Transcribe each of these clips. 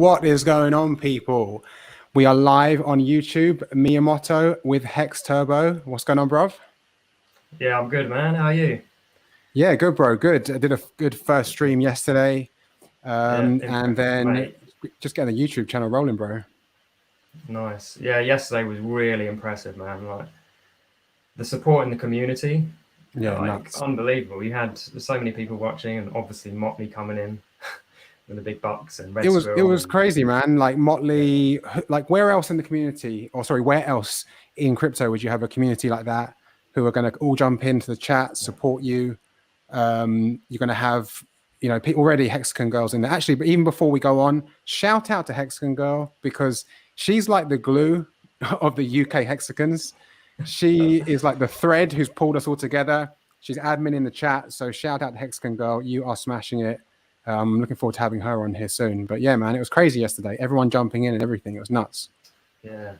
What is going on, people? We are live on YouTube, Miyamoto with Hex Turbo. What's going on, bruv? Yeah, I'm good, man. How are you? Yeah, good, bro. Good. I did a good first stream yesterday. And then mate. just getting the YouTube channel rolling, bro. Nice. Yeah, yesterday was really impressive, man. Like the support in the community, Yeah, like nuts. unbelievable. You had so many people watching, and obviously Motley coming in with the big bucks and Red It Squirrel. was crazy, man. Like Motley, like where else in the community, or sorry, where else in crypto would you have a community like that who are going to all jump into the chat, support you? You're going to have, you know, already Hexagon girls in there. Actually, but even before we go on, shout out to Hexagon girl, because she's like the glue of the UK hexagons. She is like the thread who's pulled us all together. She's admin in the chat. So shout out to Hexagon girl. You are smashing it. I'm looking forward to having her on here soon. But yeah, man, it was crazy yesterday. Everyone jumping in and everything. It was nuts. Yeah.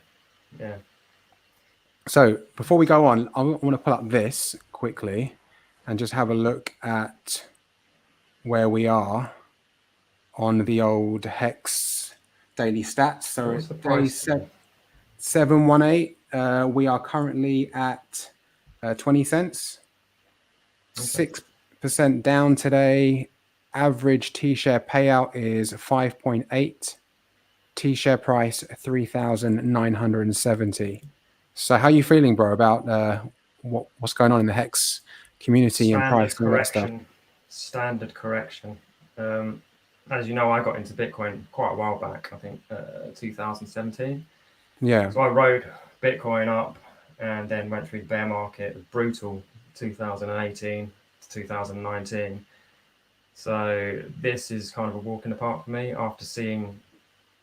So before we go on, I want to pull up this quickly and just have a look at where we are on the old Hex daily stats. So it's day 718. We are currently at 20 cents. Okay. 6% down today. Average T-share payout is 5.8. T-share price 3,970. So how are you feeling, bro, about what's going on in the Hex community and price and all that stuff? Standard correction. As you know, I got into Bitcoin quite a while back, I think 2017. Yeah. So I rode Bitcoin up and then went through the bear market. It was brutal 2018 to 2019. So this is kind of a walk in the park for me. After seeing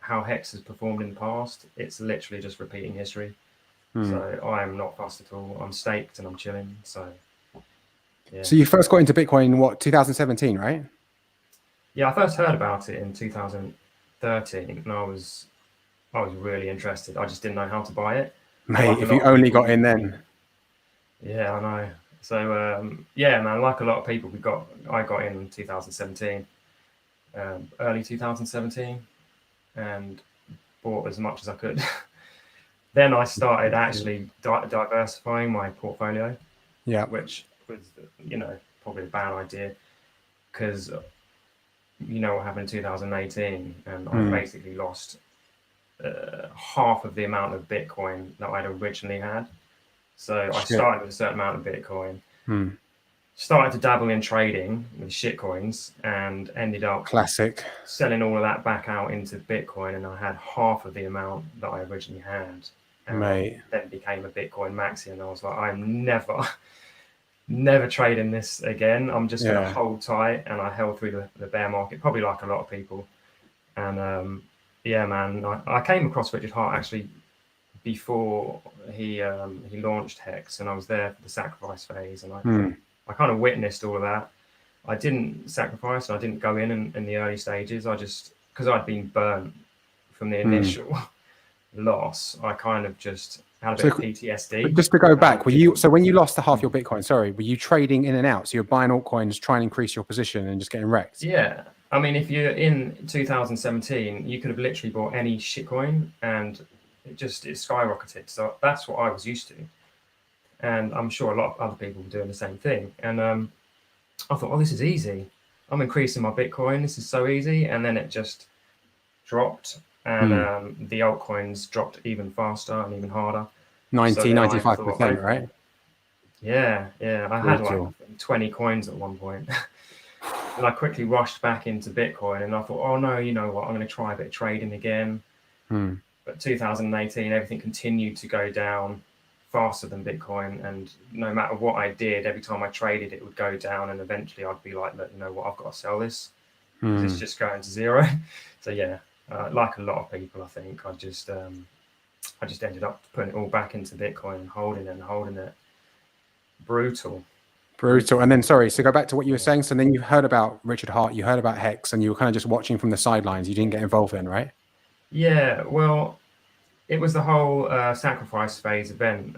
how Hex has performed in the past, it's literally just repeating history. So I am not fussed at all. I'm staked and I'm chilling. So yeah. So you first got into Bitcoin, what, 2017, right? Yeah, I first heard about it in 2013, and I was really interested. I just didn't know how to buy it. Mate, like if you only got in then. Yeah, I know. So yeah, man, like a lot of people, I got in 2017, early 2017, and bought as much as I could. Then I started actually diversifying my portfolio. Yeah, which was, you know, probably a bad idea, because you know what happened in 2018, and I basically lost half of the amount of Bitcoin that I'd originally had. So I started with a certain amount of Bitcoin, started to dabble in trading with shitcoins, and ended up selling all of that back out into Bitcoin, and I had half of the amount that I originally had. And then became a Bitcoin maxi, and I was like, I'm never trading this again. I'm just going to hold tight, and I held through the bear market, probably like a lot of people. And yeah, man, I came across Richard Hart actually before he launched Hex, and I was there for the sacrifice phase, and I kind of witnessed all of that. I didn't sacrifice, and I didn't go in the early stages. I just, because I'd been burnt from the initial loss, I kind of just had a bit of PTSD. But just to go back, so when you lost the half your Bitcoin, sorry, were you trading in and out? So you're buying altcoins, trying to increase your position and just getting wrecked? Yeah. I mean, if you're in 2017, you could have literally bought any shitcoin and it skyrocketed. So that's what I was used to. And I'm sure a lot of other people were doing the same thing. And I thought, oh, this is easy. I'm increasing my Bitcoin. This is so easy. And then it just dropped. And the altcoins dropped even faster and even harder. 95%, right? Yeah. I had like 20 coins at one point. And I quickly rushed back into Bitcoin, and I thought, oh no, you know what? I'm going to try a bit of trading again. But 2018, everything continued to go down faster than Bitcoin. And no matter what I did, every time I traded, it would go down. And eventually I'd be like, look, you know what? I've got to sell this. It's just going to zero. So yeah. Like a lot of people, I think I just ended up putting it all back into Bitcoin and holding it. Brutal. And then, sorry, so go back to what you were saying. So then you heard about Richard Hart, you heard about Hex, and you were kind of just watching from the sidelines. You didn't get involved in, right? Yeah, well, it was the whole sacrifice phase event.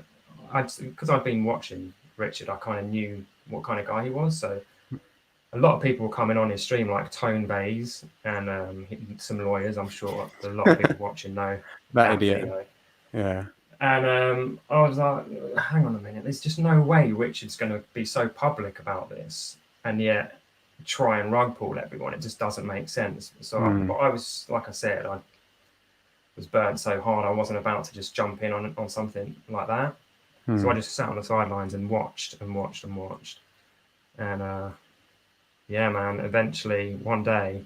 Because I'd been watching Richard, I kind of knew what kind of guy he was. So a lot of people were coming on his stream, like Tone Bays and some lawyers. I'm sure a lot of people watching know that idiot. video. Yeah. And I was like, hang on a minute, there's just no way Richard's going to be so public about this and yet try and rug pull everyone. It just doesn't make sense. So but I was, like I said, I was burnt so hard, I wasn't about to just jump in on something like that. So I just sat on the sidelines and watched and watched and watched. And yeah, man, eventually one day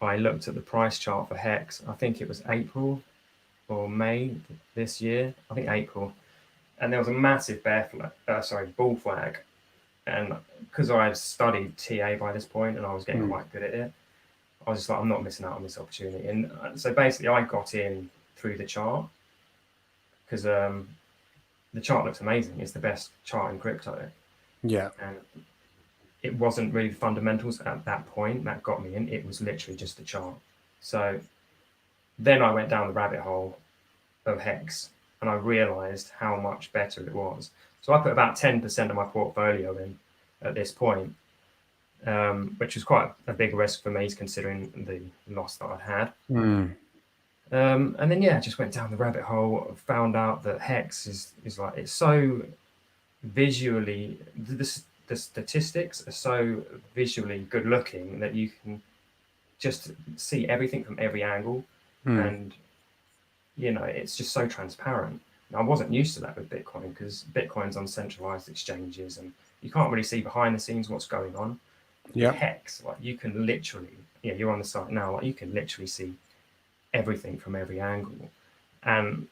I looked at the price chart for Hex. I think it was April or May this year. I think April. And there was a massive bull flag. And because I had studied TA by this point and I was getting quite good at it, I was just like, I'm not missing out on this opportunity. And so basically I got in through the chart because the chart looks amazing. It's the best chart in crypto. Yeah. And it wasn't really fundamentals at that point that got me in. It was literally just the chart. So then I went down the rabbit hole of Hex and I realized how much better it was. So I put about 10% of my portfolio in at this point, which was quite a big risk for me considering the loss that I'd had. And then, yeah, just went down the rabbit hole, found out that Hex is like, it's so visually, the statistics are so visually good looking that you can just see everything from every angle. And, you know, it's just so transparent. And I wasn't used to that with Bitcoin because Bitcoin's on centralized exchanges and you can't really see behind the scenes what's going on. Yeah. Hex, like you can literally, yeah, you're on the site now, like you can literally see everything from every angle. And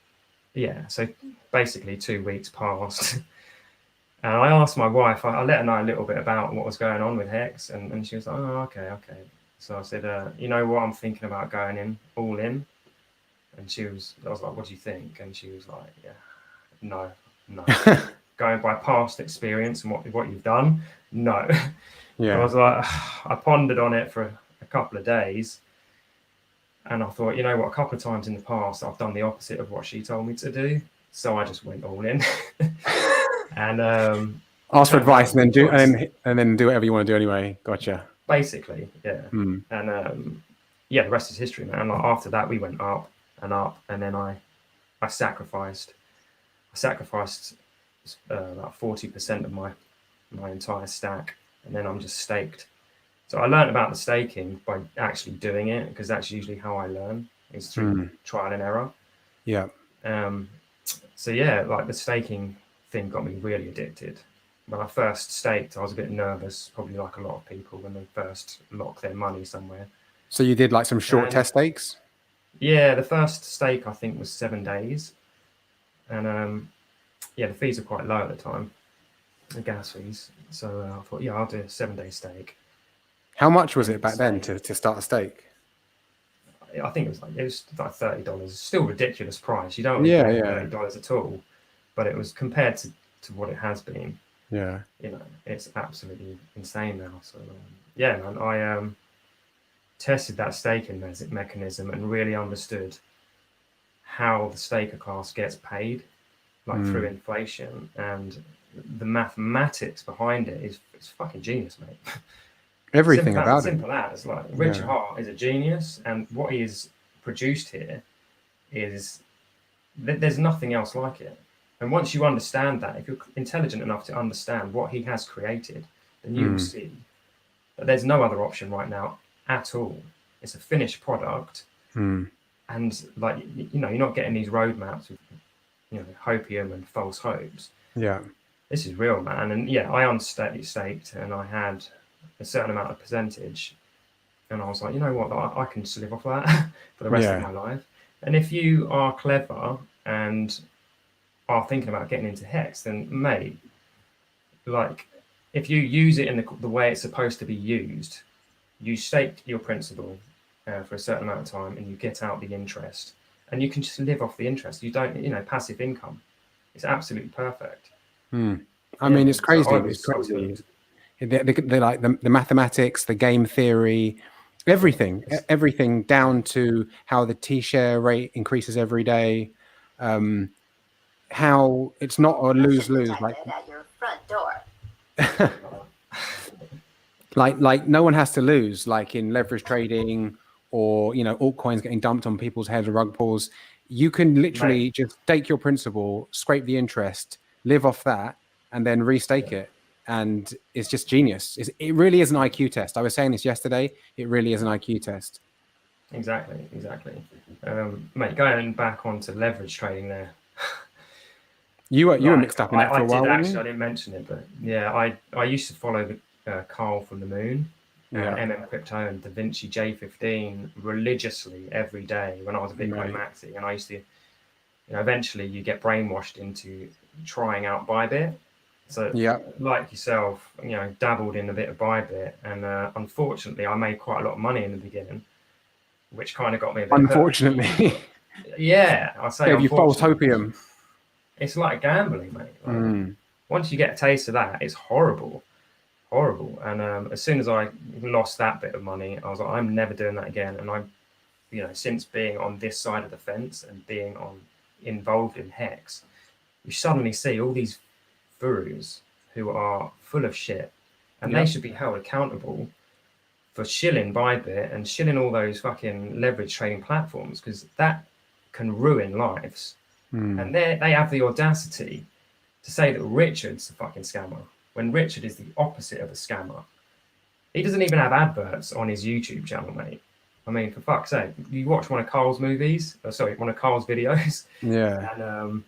yeah, so basically 2 weeks passed. And I asked my wife, I let her know a little bit about what was going on with Hex, and she was like, oh, okay. So I said, you know what, I'm thinking about going in, all in. And I was like, what do you think? And she was like, yeah, no. Going by past experience and what you've done, no. Yeah. I was like, I pondered on it for a couple of days. And I thought, you know what, a couple of times in the past, I've done the opposite of what she told me to do. So I just went all in. And ask for advice and then do whatever you want to do anyway. Gotcha. Basically, yeah. And yeah, the rest is history, man. Like after that, we went up, and then I sacrificed about 40% of my entire stack, and then I'm just staked. So I learned about the staking by actually doing it, because that's usually how I learn, is through trial and error. Yeah. So yeah, like the staking thing got me really addicted. When I first staked, I was a bit nervous, probably like a lot of people when they first lock their money somewhere. So you did like some short test stakes? Yeah, the first stake I think was 7 days. And yeah, the fees are quite low at the time, the gas fees. So I thought, yeah, I'll do a 7-day stake. How much was it back then to start a stake? I think it was like $30. It's still a ridiculous price. You don't really pay $30 at all, but it was compared to what it has been. Yeah, you know, it's absolutely insane now. So yeah, man, I tested that staking mechanism and really understood how the staker class gets paid, like through inflation, and the mathematics behind it is fucking genius, mate. Everything about it. Simple as, like, Richard Hart is a genius, and what he has produced here is there's nothing else like it. And once you understand that, if you're intelligent enough to understand what he has created, then you will see that there's no other option right now at all. It's a finished product, and like, you know, you're not getting these roadmaps with, you know, hopium and false hopes. Yeah, this is real, man. And yeah, I unstaked, and I had a certain amount of percentage, and I was like, you know what, I can just live off that for the rest of my life. And if you are clever and are thinking about getting into Hex, then mate, like, if you use it in the way it's supposed to be used, you stake your principal for a certain amount of time, and you get out the interest, and you can just live off the interest. You don't, you know, passive income. It's absolutely perfect. I mean, it's crazy. It's crazy. They like the mathematics, the game theory, everything down to how the T-share rate increases every day. How it's not a lose-lose. Like at your front door. Like no one has to lose, like in leverage trading or, you know, altcoins getting dumped on people's heads or rug pulls. You can literally Mate, just take your principal, scrape the interest, live off that, and then restake it. And it's just genius. It really is an IQ test. I was saying this yesterday. It really is an IQ test. exactly. Mate, going back onto leverage trading there. You were Like, mixed up in that for I a while, did weren't actually, you? I didn't mention it, but yeah, I used to follow Carl from the Moon and Yeah, Crypto and Da Vinci J15 religiously every day when I was a Bitcoin mate. maxi. And I used to, eventually you get brainwashed into trying out Bybit. So, Yeah. like yourself, dabbled in a bit of Bybit. And unfortunately, I made quite a lot of money in the beginning, which kind of got me a bit hooked. Unfortunately, Yeah, I say gave you false unfortunately. hopium. It's like gambling, mate. Like, Mm. once you get a taste of that, it's horrible. And as soon as I lost that bit of money, I was like, I'm never doing that again. And I'm, since being on this side of the fence and being involved in Hex, you suddenly see all these furus who are full of shit, and they Yep. should be held accountable for shilling Bybit and shilling all those fucking leverage trading platforms, because that can ruin lives. Mm. And they have the audacity to say that Richard's a fucking scammer, when Richard is the opposite of a scammer. He doesn't even have adverts on his YouTube channel, mate. I mean, for fuck's sake, you watch one of Carl's one of Carl's videos, Yeah. and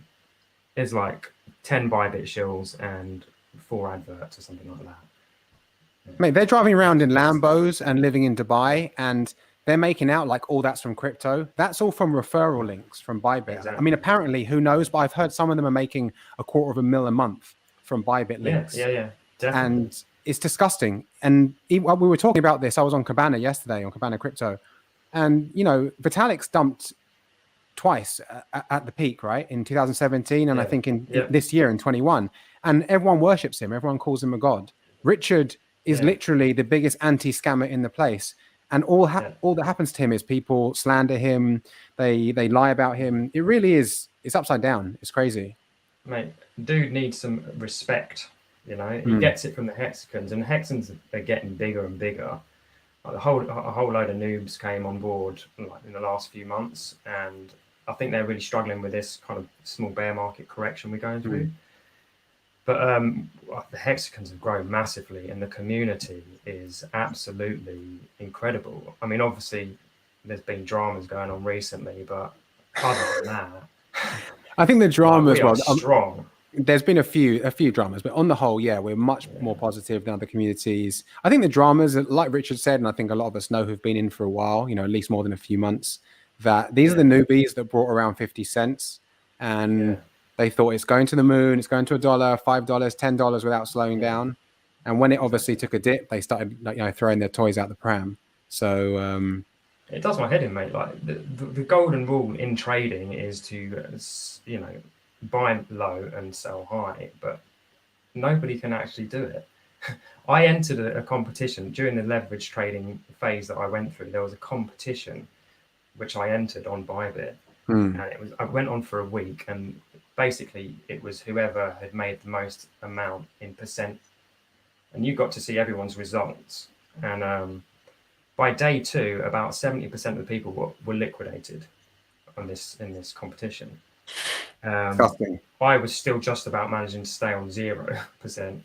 there's like 10 Bybit shills and 4 adverts or something like that. Mate, they're driving around in Lambos and living in Dubai, and they're making out like all that's from crypto. That's all from referral links from Bybit. Exactly. I mean, apparently, who knows? But I've heard some of them are making $250,000 a month from Bybit links. Yeah, definitely. And it's disgusting. And while we were talking about this, I was on Cabana yesterday, on Cabana Crypto. And, Vitalik's dumped twice at the peak, right? In 2017. And I think in this year in 21. And everyone worships him. Everyone calls him a god. Richard is literally the biggest anti-scammer in the place. And all that happens to him is people slander him. They lie about him. It really is. It's upside down. It's crazy. Mate, dude needs some respect. He gets it from the Hexicans, and Hexicans are getting bigger and bigger. Like a whole load of noobs came on board like in the last few months, and I think they're really struggling with this kind of small bear market correction we're going through. But the Hexicans have grown massively, and the community is absolutely incredible. I mean, obviously, there's been dramas going on recently, but other than that, I think the dramas, we are strong. There's been a few dramas, but on the whole, yeah, we're much more positive than other communities. I think the dramas, like Richard said, and I think a lot of us know who've been in for a while, at least more than a few months, that these are the newbies that brought around 50 cents and they thought it's going to the moon, it's going to $1, $5, $10 without slowing down. And when it obviously took a dip, they started throwing their toys out the pram. So it does my head in, mate. Like the golden rule in trading is to buy low and sell high, but nobody can actually do it. I entered a competition during the leverage trading phase that I went through. There was a competition which I entered on Bybit, and I went on for a week, and basically it was whoever had made the most amount in percent, and you got to see everyone's results. And by day 2, about 70% of the people were liquidated in this competition. I was still just about managing to stay on 0%.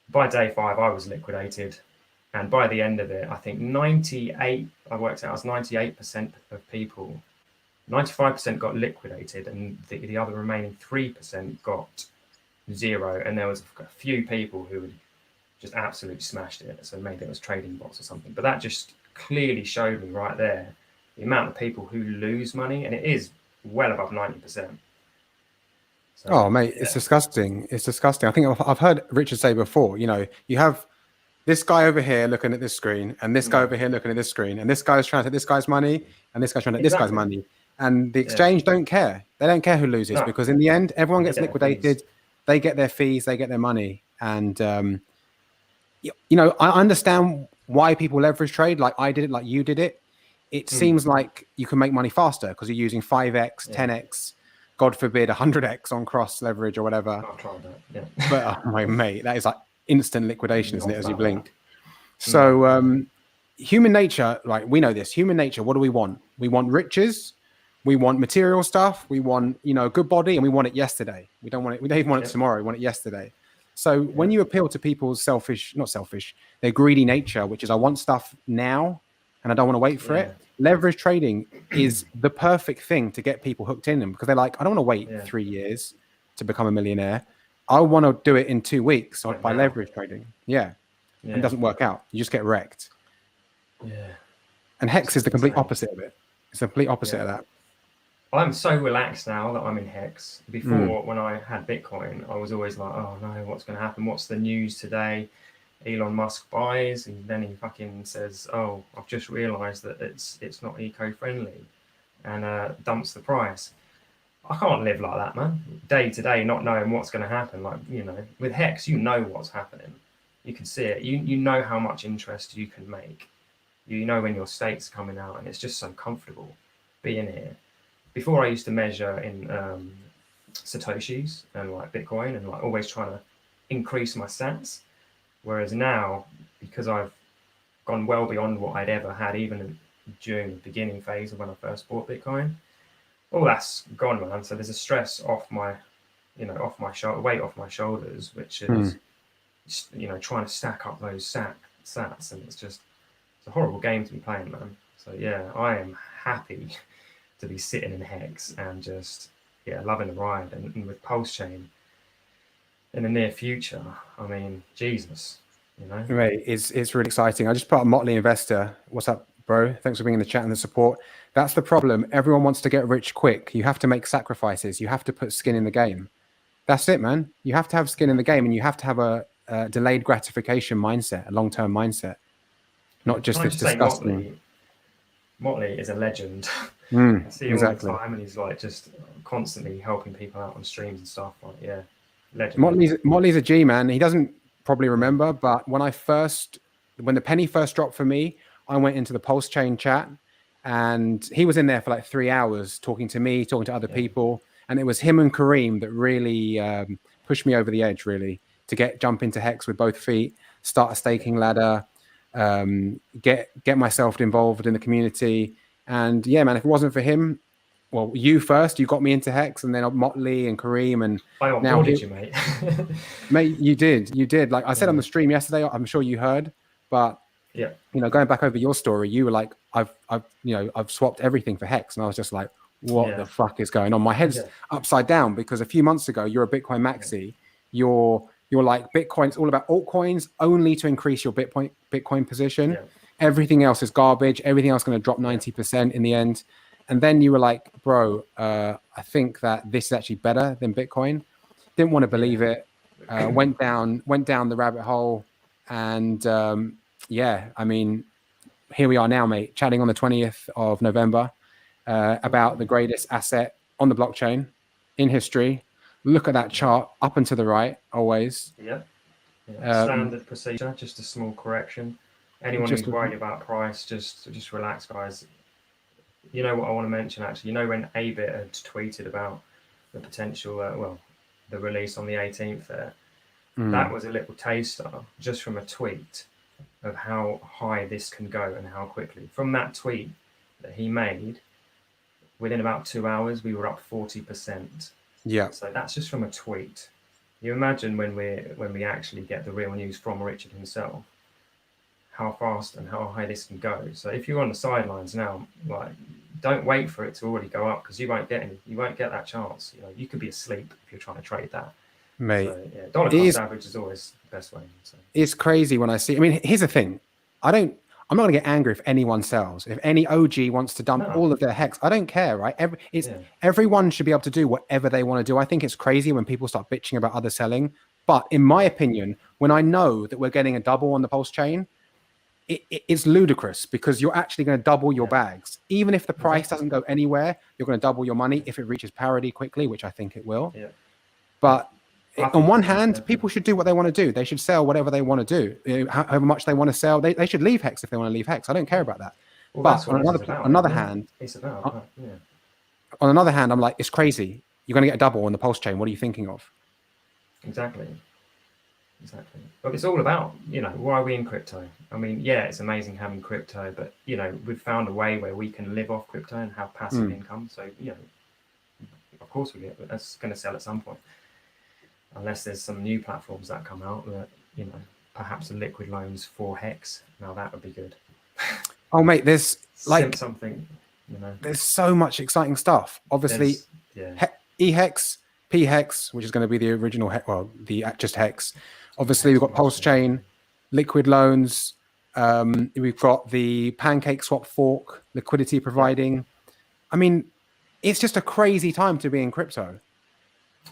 By day 5, I was liquidated. And by the end of it, I think 98% of people, 95% got liquidated, and the other remaining 3% got 0. And there was a few people who had just absolutely smashed it. So maybe it was trading bots or something. But that just clearly showed me right there the amount of people who lose money, and it is well above 90%. So, mate, it's disgusting. It's disgusting. I think I've heard Richard say before, you have this guy over here looking at this screen, and this guy over here looking at this screen, and this guy's trying to take this guy's money, and this guy's trying to take this guy's money. And the exchange don't care. They don't care who loses, because in the end, everyone gets liquidated. They get their fees, they get their money. And, I understand why people leverage trade. Like I did it, like you did it. It seems like you can make money faster because you're using 5x, 10x, God forbid, 100x on cross leverage or whatever. I've tried that, But my mate, that is like instant liquidation, isn't it, as you blink? So human nature, like we know this, human nature, what do we want? We want riches, we want material stuff, we want, you know, a good body, and we want it yesterday. We don't even want it tomorrow, we want it yesterday. So when you appeal to people's their greedy nature, which is I want stuff now and I don't want to wait for it, leverage trading is the perfect thing to get people hooked in them, because they're like, I don't want to wait 3 years to become a millionaire. I want to do it in 2 weeks by leverage trading. And it doesn't work out. You just get wrecked. And Hex is the complete opposite of it. It's the complete opposite of that. I'm so relaxed now that I'm in Hex. Before, when I had Bitcoin, I was always like, oh no, what's going to happen? What's the news today? Elon Musk buys, and then he fucking says, oh, I've just realized that it's not eco-friendly, and dumps the price. I can't live like that, man. Day to day, not knowing what's going to happen. Like, you know, with Hex, you know what's happening. You can see it. You know how much interest you can make. You know when your state's coming out, and it's just so comfortable being here. Before, I used to measure in Satoshis and like Bitcoin, and like always trying to increase my sats. Whereas now, because I've gone well beyond what I'd ever had, even during the beginning phase of when I first bought Bitcoin, all that's gone, man. So there's a stress off my, weight off my shoulders, which is, you know, trying to stack up those sats, and it's a horrible game to be playing, man. So yeah, I am happy to be sitting in Hex and just loving the ride, and with Pulsechain in the near future. I mean, Jesus, you know. Right, it's really exciting. I just put up Motley Investor. What's up, bro? Thanks for being in the chat and the support. That's the problem. Everyone wants to get rich quick. You have to make sacrifices. You have to put skin in the game. That's it, man. You have to have skin in the game, and you have to have a delayed gratification mindset, a long-term mindset, not just this disgusting. Motley is a legend. I see him all the time, and he's like just constantly helping people out on streams and stuff. Like, legend. Motley's a G, man. He doesn't probably remember, but when the penny first dropped for me, I went into the Pulsechain chat, and he was in there for like 3 hours talking to me, talking to other people, and it was him and Kareem that really pushed me over the edge, really, to jump into Hex with both feet, start a staking ladder, get myself involved in the community. And yeah, man, if it wasn't for him, well, you first, you got me into Hex, and then Motley and Kareem, and I onboarded you, mate. Mate, you did. Like I said on the stream yesterday, I'm sure you heard, but you know, going back over your story, you were like, I've swapped everything for Hex, and I was just like, what the fuck is going on? My head's upside down, because a few months ago, you're a Bitcoin maxi. You're like, Bitcoin's all about altcoins only to increase your Bitcoin position. Everything else is garbage. Everything else is going to drop 90% in the end. And then you were like, bro, I think that this is actually better than Bitcoin. Didn't want to believe it. Went down the rabbit hole. And I mean, here we are now, mate, chatting on the 20th of November about the greatest asset on the blockchain in history. Look at that chart up and to the right, always. Standard procedure, just a small correction. Anyone who's worried about price, just relax, guys. You know what I want to mention, actually? You know when Abit had tweeted about the potential, the release on the 18th there? That was a little taster, just from a tweet, of how high this can go and how quickly. From that tweet that he made, within about 2 hours, we were up 40%. Yeah. So that's just from a tweet. You imagine when we actually get the real news from Richard himself, how fast and how high this can go. So if you're on the sidelines now, like, don't wait for it to already go up, because you won't get that chance. You know, you could be asleep if you're trying to trade that. Mate, so, dollar cost average is always the best way. So. It's crazy when I see. I mean, here's the thing. I'm not going to get angry if anyone sells. If any OG wants to dump all of their Hex, I don't care, right? Everyone should be able to do whatever they want to do. I think it's crazy when people start bitching about others selling. But in my opinion, when I know that we're getting a double on the Pulsechain, it's ludicrous, because you're actually going to double your bags. Even if the price doesn't go anywhere, you're going to double your money if it reaches parity quickly, which I think it will. But on one hand, people should do what they want to do. They should sell whatever they want to do, however much they want to sell. They should leave Hex if they want to leave Hex. I don't care about that. Well, but on another hand, I'm like, it's crazy. You're going to get a double on the Pulsechain. What are you thinking of? Exactly. Exactly. But it's all about, why are we in crypto? I mean, yeah, it's amazing having crypto, but, we've found a way where we can live off crypto and have passive income. So, of course that's going to sell at some point. Unless there's some new platforms that come out that, perhaps liquid loans for Hex. Now that would be good. Oh, mate, there's something, there's so much exciting stuff. Obviously, eHex, pHex, which is going to be the original, just Hex. Obviously, we've got Pulsechain, liquid loans. We've got the Pancake Swap fork, liquidity providing. I mean, it's just a crazy time to be in crypto.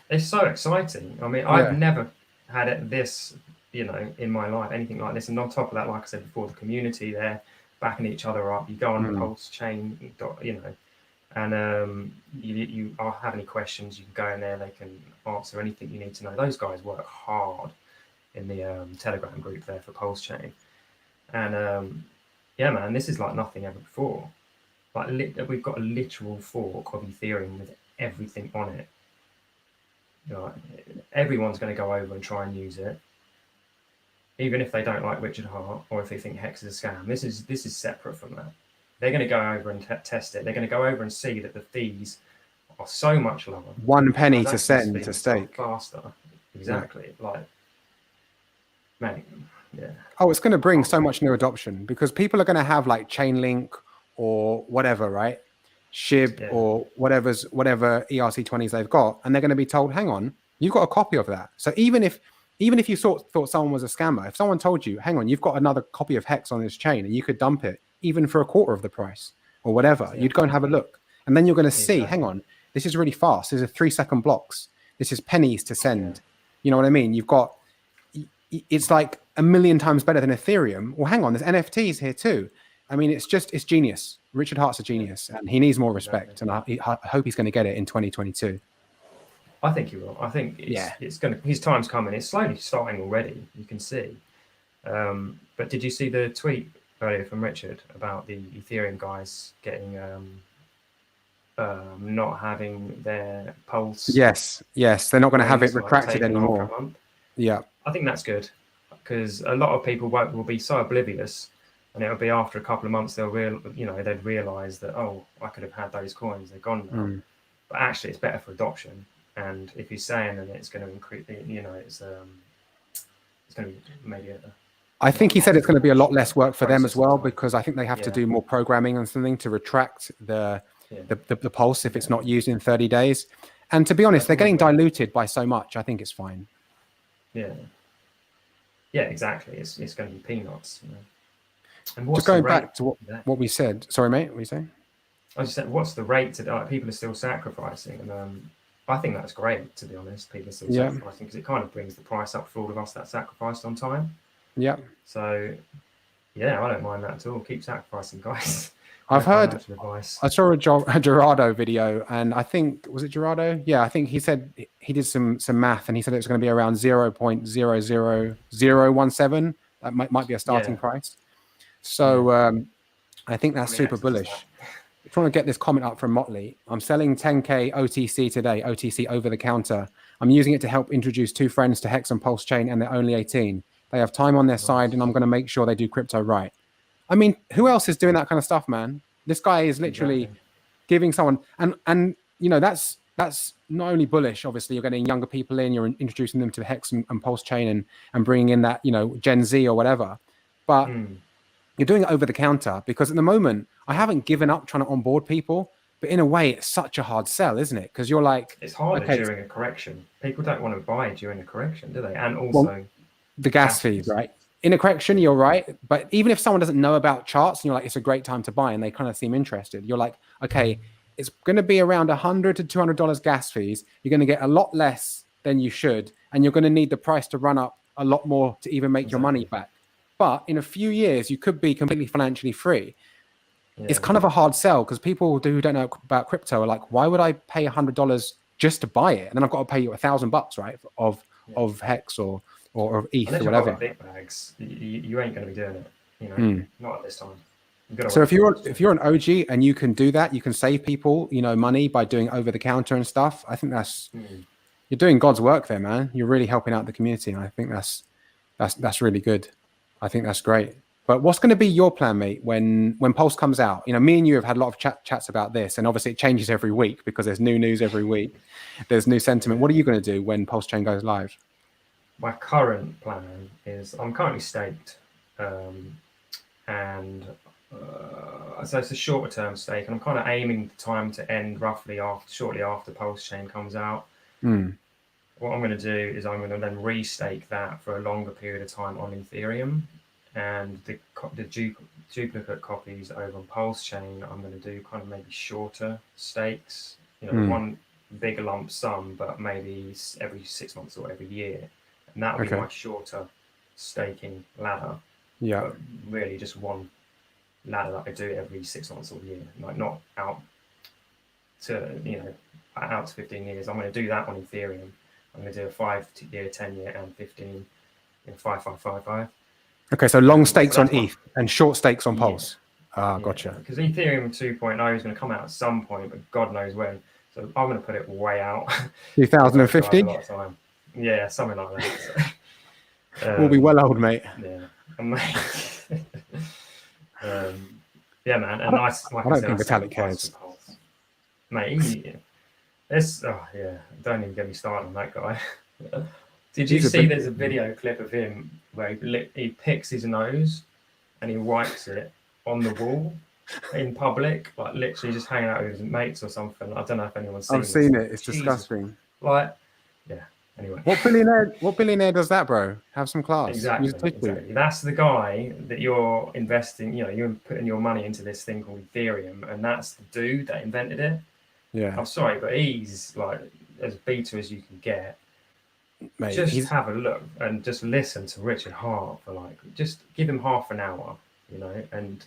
It's so exciting. I mean, I've never had this, in my life, anything like this. And on top of that, like I said before, the community there backing each other up. You go on the Pulsechain, and you have any questions, you can go in there. They can answer anything you need to know. Those guys work hard in the Telegram group there for Pulsechain. And yeah, man, this is like nothing ever before. Like we've got a literal fork of Ethereum with everything on it. Everyone's going to go over and try and use it, even if they don't like Richard Hart or if they think Hex is a scam. This is separate from that. They're going to go over and test it. They're going to go over and see that the fees are so much lower. 1 penny to send to stake. Faster. Exactly. Like, man, yeah. Oh, it's going to bring so much new adoption because people are going to have like Chainlink or whatever, right? SHIB or whatever ERC20s they've got, and they're going to be told, hang on, you've got a copy of that. So even if you thought someone was a scammer, if someone told you, hang on, you've got another copy of Hex on this chain and you could dump it even for a quarter of the price or whatever, you'd go and have a look. And then you're going to see, hang on, this is really fast. This is 3-second blocks. This is pennies to send. You know what I mean? It's like a million times better than Ethereum. Well, hang on, there's NFTs here too. I mean, it's genius. Richard Hart's a genius and he needs more respect. And I hope he's going to get it in 2022. I think he will. I think it's going to, his time's coming. It's slowly starting already. You can see. But did you see the tweet earlier from Richard about the Ethereum guys getting not having their pulse? Yes. They're not going to have it retracted anymore. Yeah. I think that's good because a lot of people will be so oblivious, and it'll be after a couple of months they'd realize that, oh, I could have had those coins. They're gone now. But actually, it's better for adoption. And if he's saying that it's going to increase, it's going to be maybe I think he said it's going to be a lot less work for them as well, because I think they have to do more programming and something to retract the pulse if it's not used in 30 days. And to be honest, they're getting diluted by so much. I think it's fine. Yeah, exactly. It's going to be peanuts. And just going back to what we said. Sorry, mate. What were you saying? I just said, what's the rate to people are still sacrificing, and I think that's great. To be honest, people are still sacrificing because it kind of brings the price up for all of us that sacrificed on time. Yeah. So, yeah, I don't mind that at all. Keep sacrificing, guys. I saw a Gerardo video, and I think, was it Gerardo? Yeah, I think he said he did some math, and he said it was going to be around 0.00017. That might be a starting price. So I think that's super bullish. I'm trying to get this comment up from Motley. I'm selling 10K OTC today, OTC over the counter. I'm using it to help introduce 2 friends to Hex and Pulsechain, and they're only 18. They have time on their side, and I'm going to make sure they do crypto right. I mean, who else is doing that kind of stuff, man? This guy is literally giving someone, and that's not only bullish. Obviously, you're getting younger people in, you're introducing them to Hex and Pulsechain and bringing in that, Gen Z or whatever. But you're doing it over the counter because at the moment, I haven't given up trying to onboard people, but in a way, it's such a hard sell, isn't it? Because you're like, it's harder during a correction. People don't want to buy during a correction, do they? And also the gas fees, right? In a correction, you're right. But even if someone doesn't know about charts and you're like, it's a great time to buy, and they kind of seem interested, you're like, okay, it's going to be around $100 to $200 gas fees. You're going to get a lot less than you should, and you're going to need the price to run up a lot more to even make your money back. But in a few years, you could be completely financially free. Yeah. It's kind of a hard sell because people who don't know about crypto are like, why would I pay $100 just to buy it? And then I've got to pay you $1,000, right? Of Hex or of ETH or whatever. Big bags, you ain't going to be doing it. Not at this time. So if you're an OG and you can do that, you can save people, money by doing over the counter and stuff. I think that's you're doing God's work there, man. You're really helping out the community, and I think that's That's really good. I think that's great. But what's going to be your plan, mate, when Pulse comes out? You know, me and you have had a lot of chats about this, and obviously it changes every week because there's new news every week. There's new sentiment. What are you going to do when Pulsechain goes live? My current plan is I'm currently staked, and so it's a shorter term stake, and I'm kind of aiming the time to end roughly shortly after Pulsechain comes out. What I'm going to do is I'm going to then restake that for a longer period of time on Ethereum, and the duplicate copies over on Pulsechain, I'm going to do kind of maybe shorter stakes, you know, one bigger lump sum, but maybe every 6 months or every year, and that'll be my shorter staking ladder. Yeah, but really just one ladder that I do every 6 months or a year, like not out to, you know, out to 15 years. I'm going to do that on Ethereum. I'm going to do a 5-year, 10-year, and 15, 5, 5, 5, 5. Okay, so long stakes on ETH and short stakes on Pulse. Gotcha. Because Ethereum 2.0 is going to come out at some point, but God knows when. So I'm going to put it way out. 2050? Yeah, something like that. So, we'll be well old, mate. Yeah. Yeah, man. And I don't think Vitalik cares. Mate, don't even get me started on that guy. Did you see there's a video clip of him where he picks his nose and he wipes it on the wall in public, like literally just hanging out with his mates or something? I don't know if anyone's seen it. I've seen it. It's disgusting. Like, yeah. Anyway. What billionaire does that, bro? Have some class. Exactly. That's the guy that you're investing, you know, you're putting your money into this thing called Ethereum, and that's the dude that invented it. Yeah. I'm sorry, but he's like as beta as you can get. Mate, just have a look and just listen to Richard Hart for like, just give him half an hour, you know, and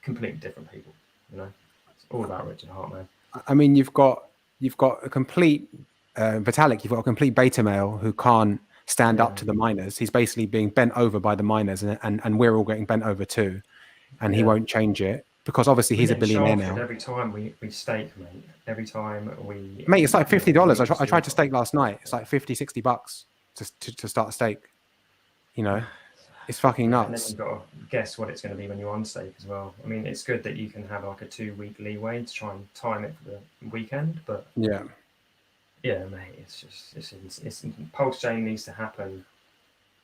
completely different people, you know. It's all about Richard Hart, man. I mean, you've got a complete Vitalik. You've got a complete beta male who can't stand up to the miners. He's basically being bent over by the miners, and we're all getting bent over too, and he won't change it. Because obviously he's a billionaire now. Every time we stake, mate. Every time we... Mate, it's like $50. I tried to stake last night. It's like $50-$60 to start a stake. You know, it's fucking nuts. And then you've got to guess what it's going to be when you unstake as well. I mean, it's good that you can have like a 2-week leeway to try and time it for the weekend, but... Yeah, mate, it's Pulsechain needs to happen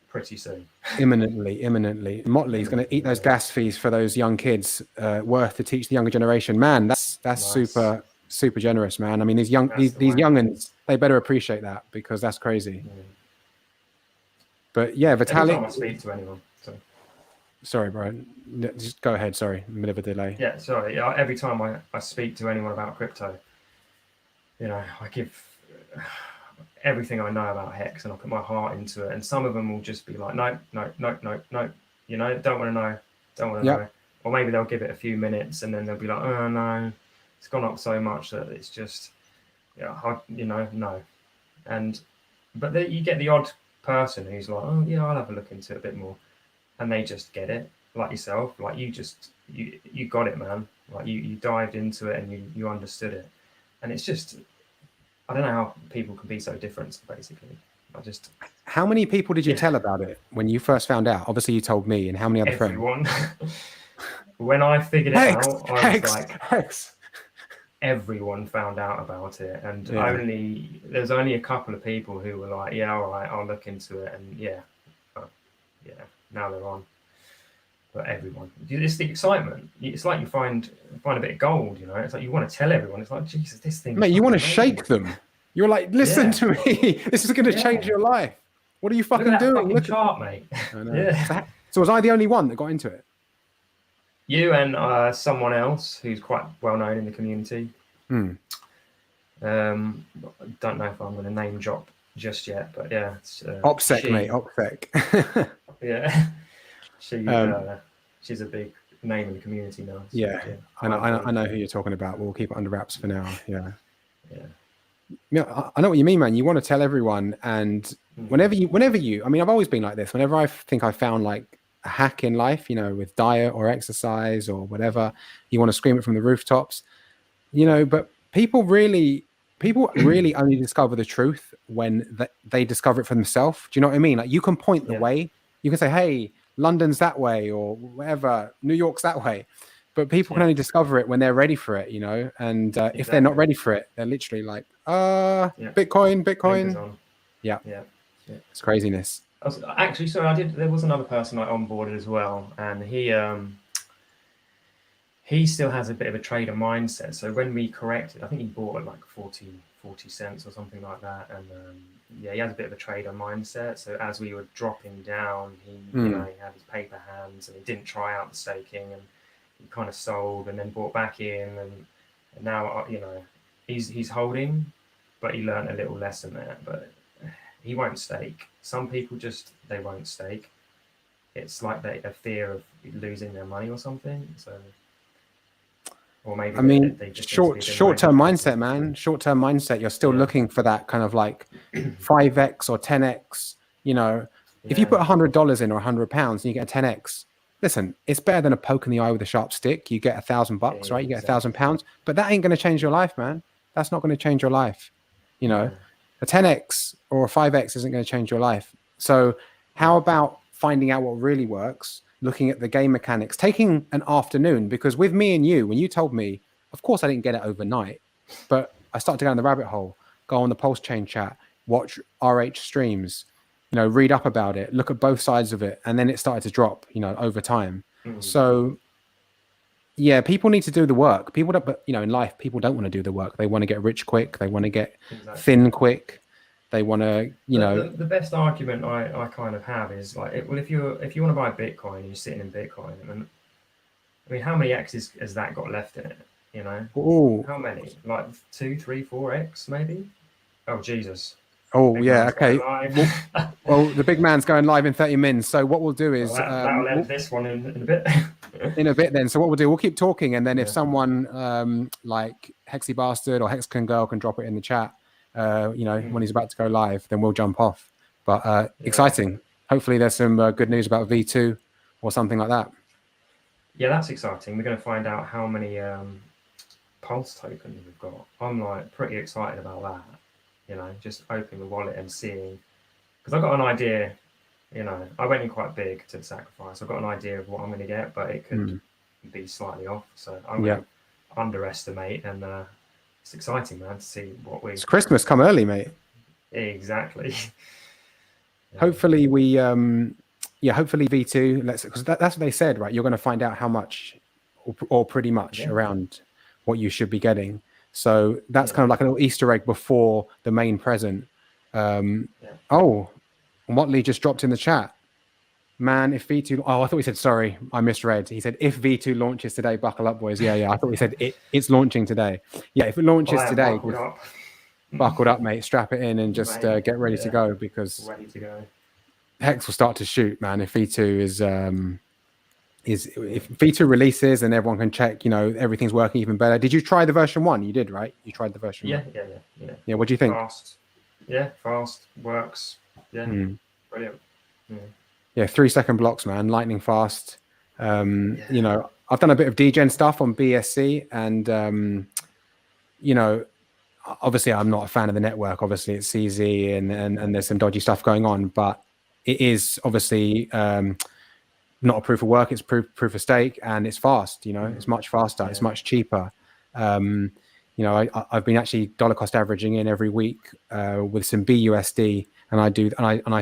pretty soon. Imminently. Motley's going to eat those gas fees for those young kids, worth to teach the younger generation. Man, that's nice. super generous, man. I mean, these youngins, they better appreciate that, because that's crazy. But yeah, Vitalik. Every time I speak to anyone. Sorry, bro. Just go ahead. Sorry, a bit of a delay. Yeah, sorry. Every time I speak to anyone about crypto, you know, I give everything I know about Hex, and I put my heart into it. And some of them will just be like, no. You know, don't want to know. Or maybe they'll give it a few minutes, and then they'll be like, oh no, it's gone up so much that it's just, no. But you get the odd person who's like, oh yeah, I'll have a look into it a bit more, and they just get it, like yourself. Like you got it, man. Like you dived into it and you understood it, and it's just. I don't know how people can be so different, basically. How many people did you tell about it when you first found out? Obviously, you told me, and how many other everyone. Friends? When I figured it out, I was like, everyone found out about it. And there's only a couple of people who were like, yeah, all right, I'll look into it. And now they're on. But everyone, it's the excitement. It's like you find a bit of gold, you know. It's like you want to tell everyone. It's like, Jesus, this thing. Mate, you want to shake them. You're like, listen to me. This is going to change your life. What are you fucking doing? Look at that chart, mate. I know. So was I the only one that got into it? You and someone else who's quite well known in the community. Don't know if I'm going to name drop just yet, but yeah, it's, OPSEC, mate. OPSEC. Yeah. She's a big name in the community now. So, I know who you're talking about. We'll keep it under wraps for now. Yeah, I know what you mean, man. You want to tell everyone, and whenever you, I mean, I've always been like this. Whenever I think I found like a hack in life, you know, with diet or exercise or whatever, you want to scream it from the rooftops, you know. But people really people really only discover the truth when they discover it for themselves. Do you know what I mean? Like, you can point the way, you can say, hey, London's that way, or whatever, New York's that way, but people can only discover it when they're ready for it, you know. And if they're not ready for it, they're literally like, Bitcoin. Yeah, it's craziness. Actually, sorry, there was another person I onboarded as well, and he still has a bit of a trader mindset. So when we corrected, I think he bought at like 40 cents or something like that. And he has a bit of a trader mindset. So as we were dropping down, he he had his paper hands, and he didn't try out the staking, and he kind of sold and then bought back in. And now, he's holding, but he learned a little lesson there. But he won't stake. Some people they won't stake. It's like a fear of losing their money or something. So, or maybe they just short-term mindset, man. Short-term mindset. You're still looking for that kind of like 5x or 10x. You know, if you put $100 in or £100 and you get a 10x, listen, it's better than a poke in the eye with a sharp stick. You get $1,000, right? You get £1,000, but that ain't going to change your life, man. That's not going to change your life. You know, a 10x or a 5x isn't going to change your life. So how about finding out what really works, looking at the game mechanics, taking an afternoon? Because with me and you, when you told me, of course I didn't get it overnight, but I started to go down the rabbit hole, go on the Pulsechain chat, watch RH streams, you know, read up about it, look at both sides of it, and then it started to drop, you know, over time. So yeah, people need to do the work. People don't, but you know, in life, people don't want to do the work. They want to get rich quick. They want to get thin quick. They want to, you know. The best argument I kind of have is like, well, if you want to buy Bitcoin and you're sitting in Bitcoin, I mean, how many X's has that got left in it? You know, how many? Like 2, 3, 4x maybe? Oh Jesus! Oh yeah, okay. Well, the big man's going live in 30 minutes. So what we'll do is that'll end this one in a bit. In a bit then. So what we'll do, we'll keep talking, and then if someone like Hexy Bastard or Hexcan Girl can drop it in the chat, you know, when he's about to go live, then we'll jump off. But exciting. Hopefully there's some good news about V2 or something like that. Yeah, that's exciting. We're going to find out how many Pulse tokens we've got. I'm like pretty excited about that. You know, just opening the wallet and seeing, because I got an idea. You know, I went in quite big to the sacrifice. I've got an idea of what I'm going to get, but it could be slightly off. So I'm going to underestimate, and it's exciting, man, to see what we. It's Christmas, come early, mate. Exactly. Hopefully we, hopefully V2. Because that's what they said, right? You're going to find out how much, or pretty much around what you should be getting. So that's kind of like a little Easter egg before the main present. Oh. Motley just dropped in the chat. Man, if V2... Oh, I thought he said, sorry, I misread. He said, if V2 launches today, buckle up, boys. Yeah. I thought he said, it's launching today. Yeah, if it launches today, buckled up, mate. Strap it in and just get ready to go, because Hex will start to shoot, man, if V2 if V2 releases and everyone can check, you know, everything's working even better. Did you try the version 1? You did, right? You tried the version 1. Yeah, what do you think? Fast, works. Yeah, brilliant. Yeah, 3-second blocks, man, lightning fast. You know, I've done a bit of degen stuff on BSC, and you know, obviously I'm not a fan of the network. Obviously it's CZ and there's some dodgy stuff going on, but it is obviously not a proof of work. It's proof of stake, and it's fast. You know, it's much faster. It's much cheaper. You know, I've been actually dollar cost averaging in every week with some BUSD, and I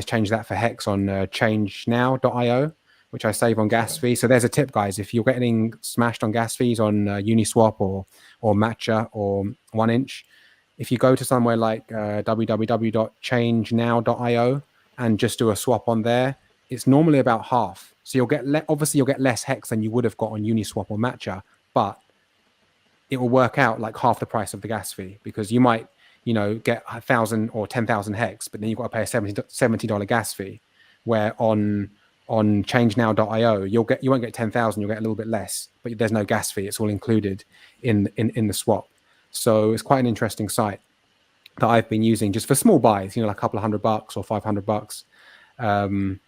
change that for Hex on changenow.io, which I save on gas fee. So there's a tip, guys. If you're getting smashed on gas fees on Uniswap or Matcha or 1inch, if you go to somewhere like www.changenow.io and just do a swap on there, it's normally about half. So you'll get obviously you'll get less Hex than you would have got on Uniswap or Matcha, but it will work out like half the price of the gas fee, because you might, you know, get 1,000 or 10,000 Hex, but then you've got to pay a $70 gas fee. Where on changenow.io, you won't get 10,000, you'll get a little bit less, but there's no gas fee. It's all included in the swap. So it's quite an interesting site that I've been using just for small buys, you know, like a couple of $100 or $500.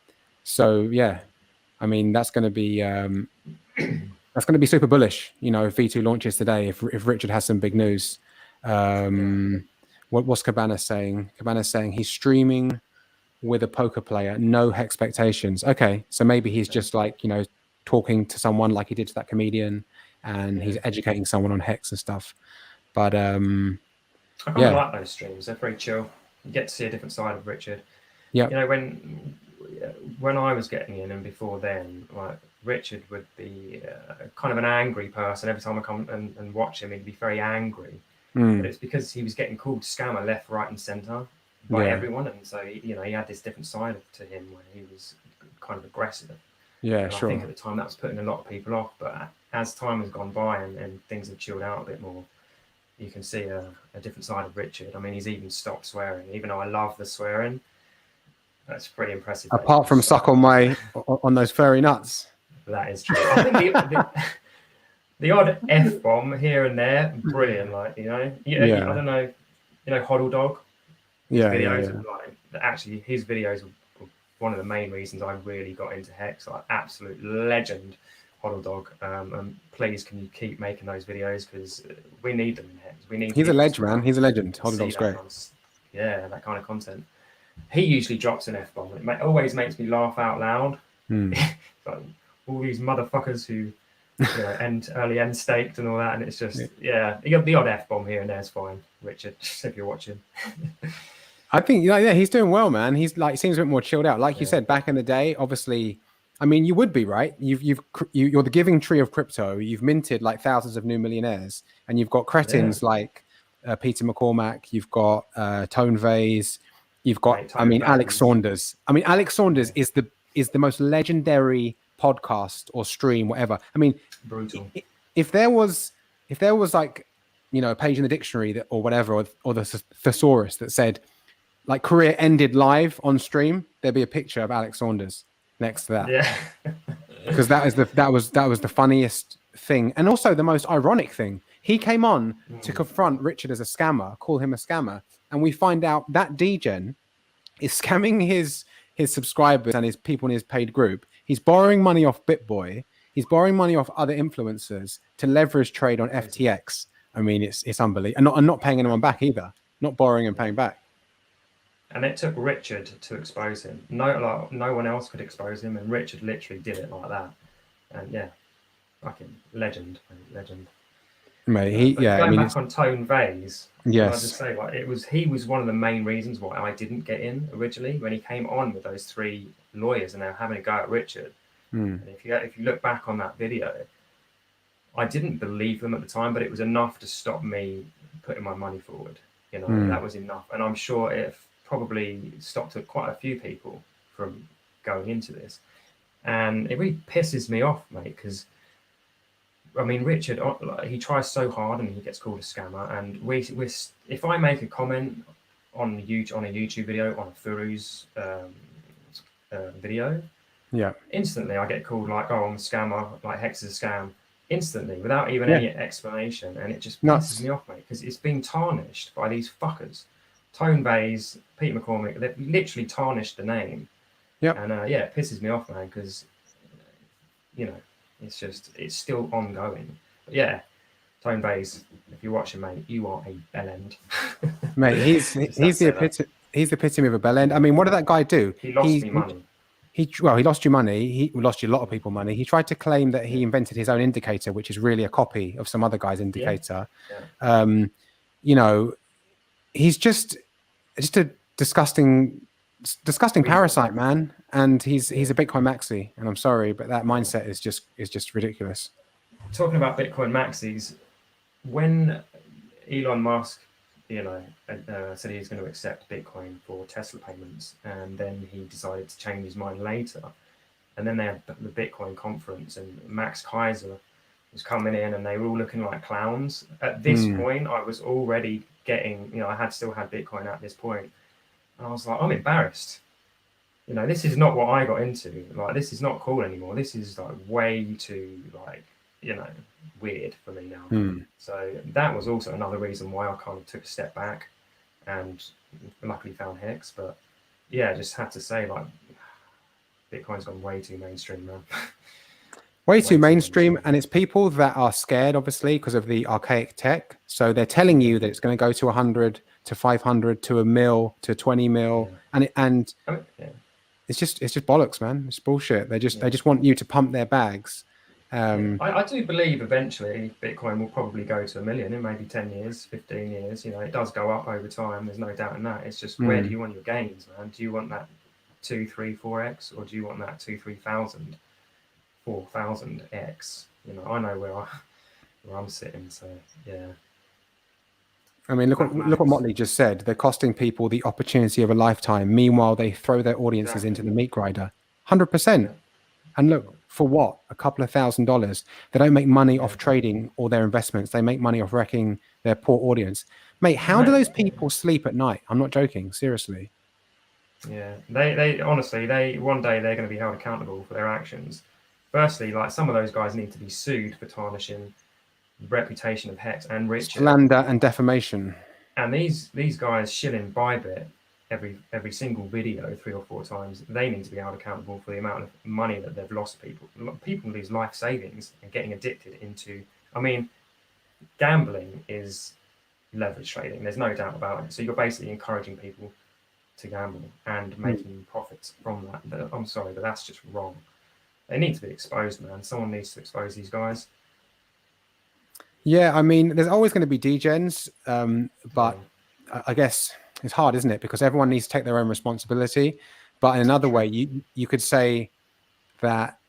So yeah, I mean, that's going to be super bullish, you know, if V2 launches today, if Richard has some big news. What's Cabana saying? Cabana's saying he's streaming with a poker player, no expectations. Okay, so maybe he's just like, you know, talking to someone like he did to that comedian, and he's educating someone on Hex and stuff. But I kind of like those streams. They're very chill. You get to see a different side of Richard. Yeah. You know, when I was getting in and before then, like Richard would be kind of an angry person. Every time I come and watch him, he'd be very angry. But it's because he was getting called scammer left, right, and centre by everyone, and so he had this different side to him where he was kind of aggressive. Yeah, and sure. I think at the time that was putting a lot of people off. But as time has gone by and things have chilled out a bit more, you can see a different side of Richard. I mean, he's even stopped swearing, even though I love the swearing. That's pretty impressive. Apart from suck on those furry nuts. That is true. I think the odd F-bomb here and there, brilliant. Like, you know, I don't know, you know, Hoddle Dog. Videos like actually his videos were one of the main reasons I really got into Hex. Like, absolute legend, Hoddle Dog. And please, can you keep making those videos, because we need them in Hex. He's a legend, man. He's a legend. Hoddle Dog's great. That kind of content. He usually drops an F-bomb. It always makes me laugh out loud. Like, all these motherfuckers who, you know, end staked and all that, and it's just you got the odd F-bomb here and there is fine, Richard, if you're watching. I think he's doing well, man. He's like, seems a bit more chilled out. Like you said, back in the day, obviously, I mean, you would be right. You're the giving tree of crypto. You've minted like thousands of new millionaires, and you've got cretins like Peter McCormack. You've got Tone Vase. You've got, Alex Saunders. I mean, Alex Saunders is the most legendary podcast or stream, whatever. I mean, brutal. If there was like, you know, a page in the dictionary that, or whatever, or the thesaurus that said like career ended live on stream, there'd be a picture of Alex Saunders next to that. Yeah. Because that was the funniest thing, and also the most ironic thing. He came on to confront Richard as a scammer, call him a scammer, and we find out that degen is scamming his subscribers and his people in his paid group. He's borrowing money off BitBoy. He's borrowing money off other influencers to leverage trade on FTX. I mean, it's unbelievable. And not paying anyone back either. Not borrowing and paying back. And it took Richard to expose him. No one else could expose him, and Richard literally did it like that. And fucking legend. Mate, going back on Tone Vase, yes, I just say, like, he was one of the main reasons why I didn't get in originally, when he came on with those three lawyers and they were having a go at Richard. And if you look back on that video, I didn't believe them at the time, but it was enough to stop me putting my money forward. You know, that was enough, and I'm sure it probably stopped quite a few people from going into this. And it really pisses me off, mate, because I mean, Richard, he tries so hard and he gets called a scammer. And if I make a comment on a YouTube video, on a Furu's video, instantly I get called like, oh, I'm a scammer, like Hex is a scam, instantly, without even any explanation. And it just pisses me off, mate, because it's been tarnished by these fuckers. Tone Vase, Pete McCormick, they've literally tarnished the name. And it pisses me off, man, because, you know, it's still ongoing. But Tone Vase, if you're watching, mate, you are a bellend. Mate, he's the epitome of a bellend. I mean, what did that guy do? He lost me money. He lost you money. He lost you a lot of people money. He tried to claim that he invented his own indicator, which is really a copy of some other guy's indicator. You know, he's just a disgusting parasite, man. And he's a Bitcoin maxi, and I'm sorry, but that mindset is just ridiculous. Talking about Bitcoin maxis, when Elon Musk, you know, said he was going to accept Bitcoin for Tesla payments, and then he decided to change his mind later, and then they had the Bitcoin conference, and Max Kaiser was coming in, and they were all looking like clowns. At this point, I was already getting, you know, I still had Bitcoin at this point, and I was like, I'm embarrassed. You know, this is not what I got into. Like, this is not cool anymore. This is like way too, like, you know, weird for me now. So that was also another reason why I kind of took a step back and luckily found Hex. But just had to say, like, Bitcoin's gone way too mainstream, man. Way too mainstream, and it's people that are scared, obviously, because of the archaic tech. So they're telling you that it's going to go to 100, to 500 to a mil to 20 mil, and it's just bollocks, man. It's bullshit. They just want you to pump their bags. I do believe eventually Bitcoin will probably go to 1 million in maybe 10 years, 15 years. You know, it does go up over time. There's no doubt in that. It's just where do you want your gains, man? Do you want that 2, 3, 4x, or do you want that 2, 3,000, 4,000x? You know, I know where I'm sitting. So yeah. I mean, look what Motley just said. They're costing people the opportunity of a lifetime. Meanwhile, they throw their audiences into the meat grinder. 100%. And look, for what? A couple of $1,000s. They don't make money off trading or their investments. They make money off wrecking their poor audience. Mate, how do those people sleep at night? I'm not joking. Seriously. Yeah, they honestly, one day they're going to be held accountable for their actions. Firstly, like some of those guys need to be sued for tarnishing the reputation of Hex and Richard. Slander and defamation. And these guys shilling Bybit every single video 3 or 4 times. They need to be held accountable for the amount of money that they've lost. People lose life savings and getting addicted into. I mean, gambling is leverage trading. There's no doubt about it. So you're basically encouraging people to gamble and making profits from that. I'm sorry, but that's just wrong. They need to be exposed, man. Someone needs to expose these guys. Yeah, I mean, there's always going to be degens, but I guess it's hard, isn't it? Because everyone needs to take their own responsibility. But in another way, you could say that,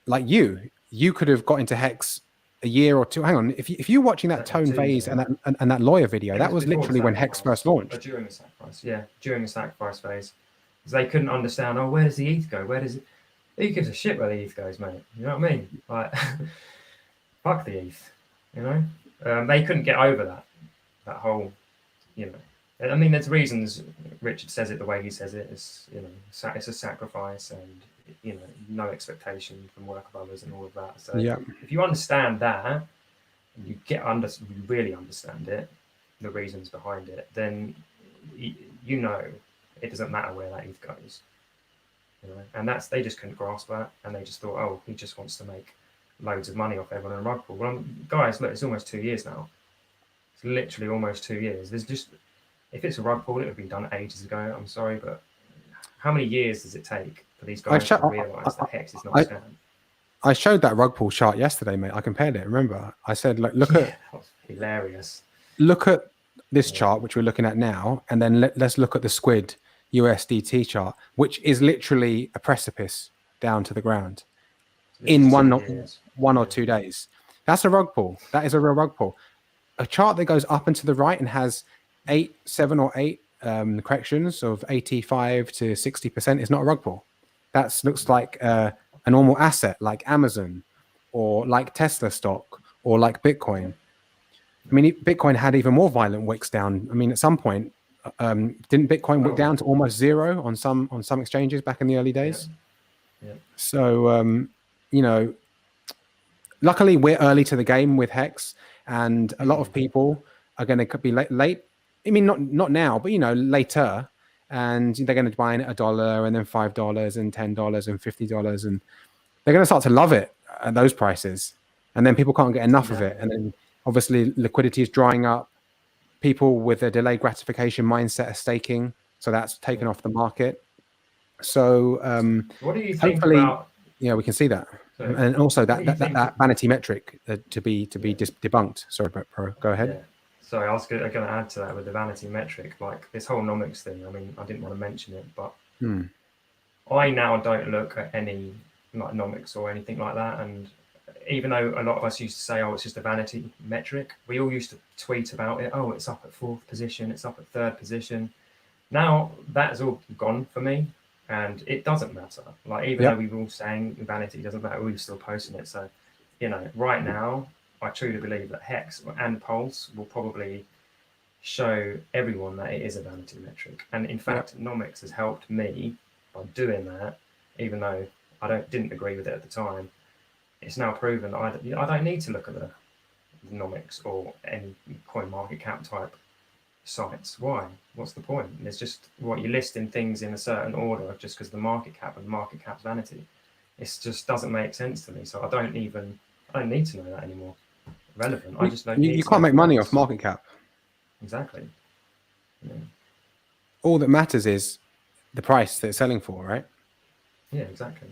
like you could have got into Hex a year or two. Hang on, if you're watching that Tone Vase and that lawyer video, that was literally when Hex first launched. During the sacrifice, during the sacrifice phase, because they couldn't understand. Oh, where does the ETH go? Where does it? Who gives a shit where the ETH goes, mate? You know what I mean? Like, fuck the ETH. You know, they couldn't get over that whole. You know, I mean, there's reasons Richard says it the way he says it. It's, you know, it's a sacrifice, and you know, no expectation from work of others and all of that. So if you understand that, and you really understand it, the reasons behind it, then you know it doesn't matter where that ETH goes. You know, and they just couldn't grasp that, and they just thought, oh, he just wants to make loads of money off everyone in a rug pool. Well, guys, look, it's almost 2 years now. It's literally almost 2 years. There's just, if it's a rug pool, it would have been done ages ago. I'm sorry, but how many years does it take for these guys to realise that Hex is not a scam? I showed that rug pool chart yesterday, mate. I compared it. Remember, I said, like, look at that was hilarious. Look at this chart, which we're looking at now, and then let's look at the Squid USDT chart, which is literally a precipice down to the ground in one or 2 days. That's a rug pull. That is a real rug pull. A chart that goes up and to the right and has 7 or 8 corrections of 85 to 60% is not a rug pull. That looks like a normal asset, like Amazon or like Tesla stock or like Bitcoin. I mean, Bitcoin had even more violent wicks down. I mean, at some point, didn't Bitcoin wick down to almost zero on some exchanges back in the early days? Yeah. So, you know, luckily we're early to the game with Hex, and a lot of people are going to be late. I mean, not now, but, you know, later, and they're going to buy in at $1 and then $5 and $10 and $50, and they're going to start to love it at those prices. And then people can't get enough of it. And then obviously liquidity is drying up. People with a delayed gratification mindset are staking, so that's taken off the market. So what do you think about? Yeah, we can see that. So, and also that vanity metric to be debunked. Sorry, Pro, go ahead. Yeah. Sorry, I was going to add to that with the vanity metric, like this whole nomics thing. I mean, I didn't want to mention it, but I now don't look at any like nomics or anything like that. And even though a lot of us used to say, oh, it's just a vanity metric, we all used to tweet about it. Oh, it's up at 4th position, it's up at 3rd position. Now that's all gone for me, and it doesn't matter. Like, even though we were all saying vanity doesn't matter, we were still posting it. So, you know, right now, I truly believe that Hex and Pulse will probably show everyone that it is a vanity metric. And in fact, nomics has helped me by doing that, even though I didn't agree with it at the time. It's now proven that I don't need to look at the nomics or any coin market cap type sites. Why? What's the point? There's just you're listing things in a certain order just because the market cap and market cap's vanity. It just doesn't make sense to me. So I don't need to know that anymore. Relevant. I just don't. You can't make money off market cap. Exactly. All that matters is the price that it's selling for, right? Yeah, exactly.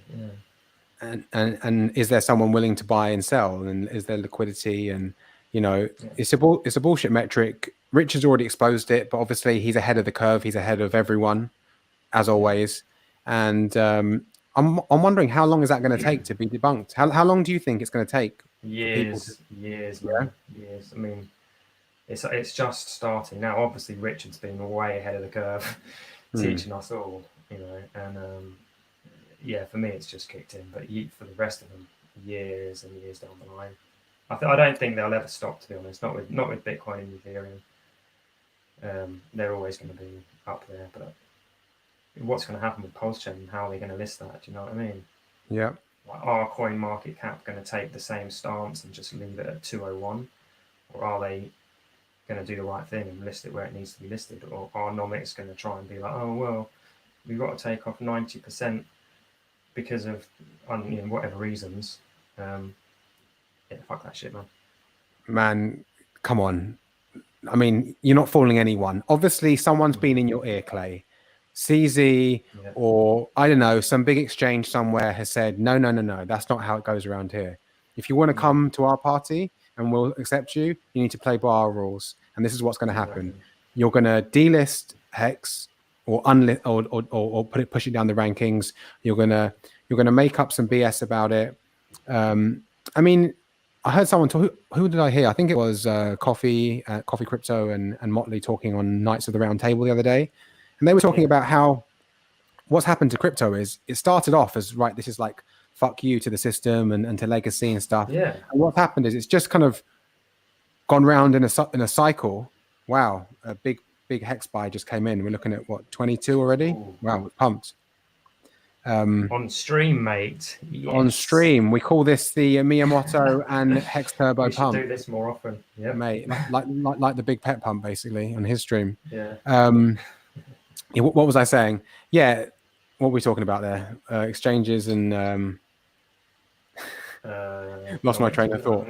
Yeah. And is there someone willing to buy and sell, and is there liquidity? And it's a bullshit metric. Rich has already exposed it, but obviously he's ahead of the curve. He's ahead of everyone, as always. And I'm wondering, how long is that going to take to be debunked? How long do you think it's going to take for people to... Years, man. Years. I mean, it's just starting now. Obviously, Richard's been way ahead of the curve, teaching us all, and yeah, for me, it's just kicked in. But for the rest of them, years and years down the line, I don't think they'll ever stop. To be honest, not with Bitcoin and Ethereum. They're always going to be up there. But what's going to happen with Pulsechain? How are they going to list that? Do you know what I mean? Yeah. Like, are coin market cap going to take the same stance and just leave it at 201, or are they going to do the right thing and list it where it needs to be listed? Or are nomics going to try and be like, oh well, we've got to take off 90% because of whatever reasons? Yeah, fuck that shit, man. Come on. I mean, you're not fooling anyone. Obviously, someone's been in your ear, Clay. CZ, or I don't know, some big exchange somewhere has said, no, that's not how it goes around here. If you want to come to our party and we'll accept you, you need to play by our rules. And this is what's going to happen. You're going to delist Hex or push it down the rankings. You're gonna make up some BS about it. I mean, I heard someone talk. Who did I hear? I think it was Coffee Crypto and Motley talking on Knights of the Round Table the other day, and they were talking about how what's happened to crypto is it started off as, right, this is like fuck you to the system and to legacy and stuff. Yeah. And what's happened is it's just kind of gone round in a cycle. Wow, a big Hex buy just came in. We're looking at what, 22 already? Ooh. Wow, we're pumped. On stream, mate. Yes. On stream, we call this the Miyamoto and Hex Turbo Pump. We should do this more often, yeah, mate. Like the big pet pump, basically, on his stream. Yeah. Yeah, what was I saying? Yeah, what were we talking about there? Exchanges and lost my train of thought.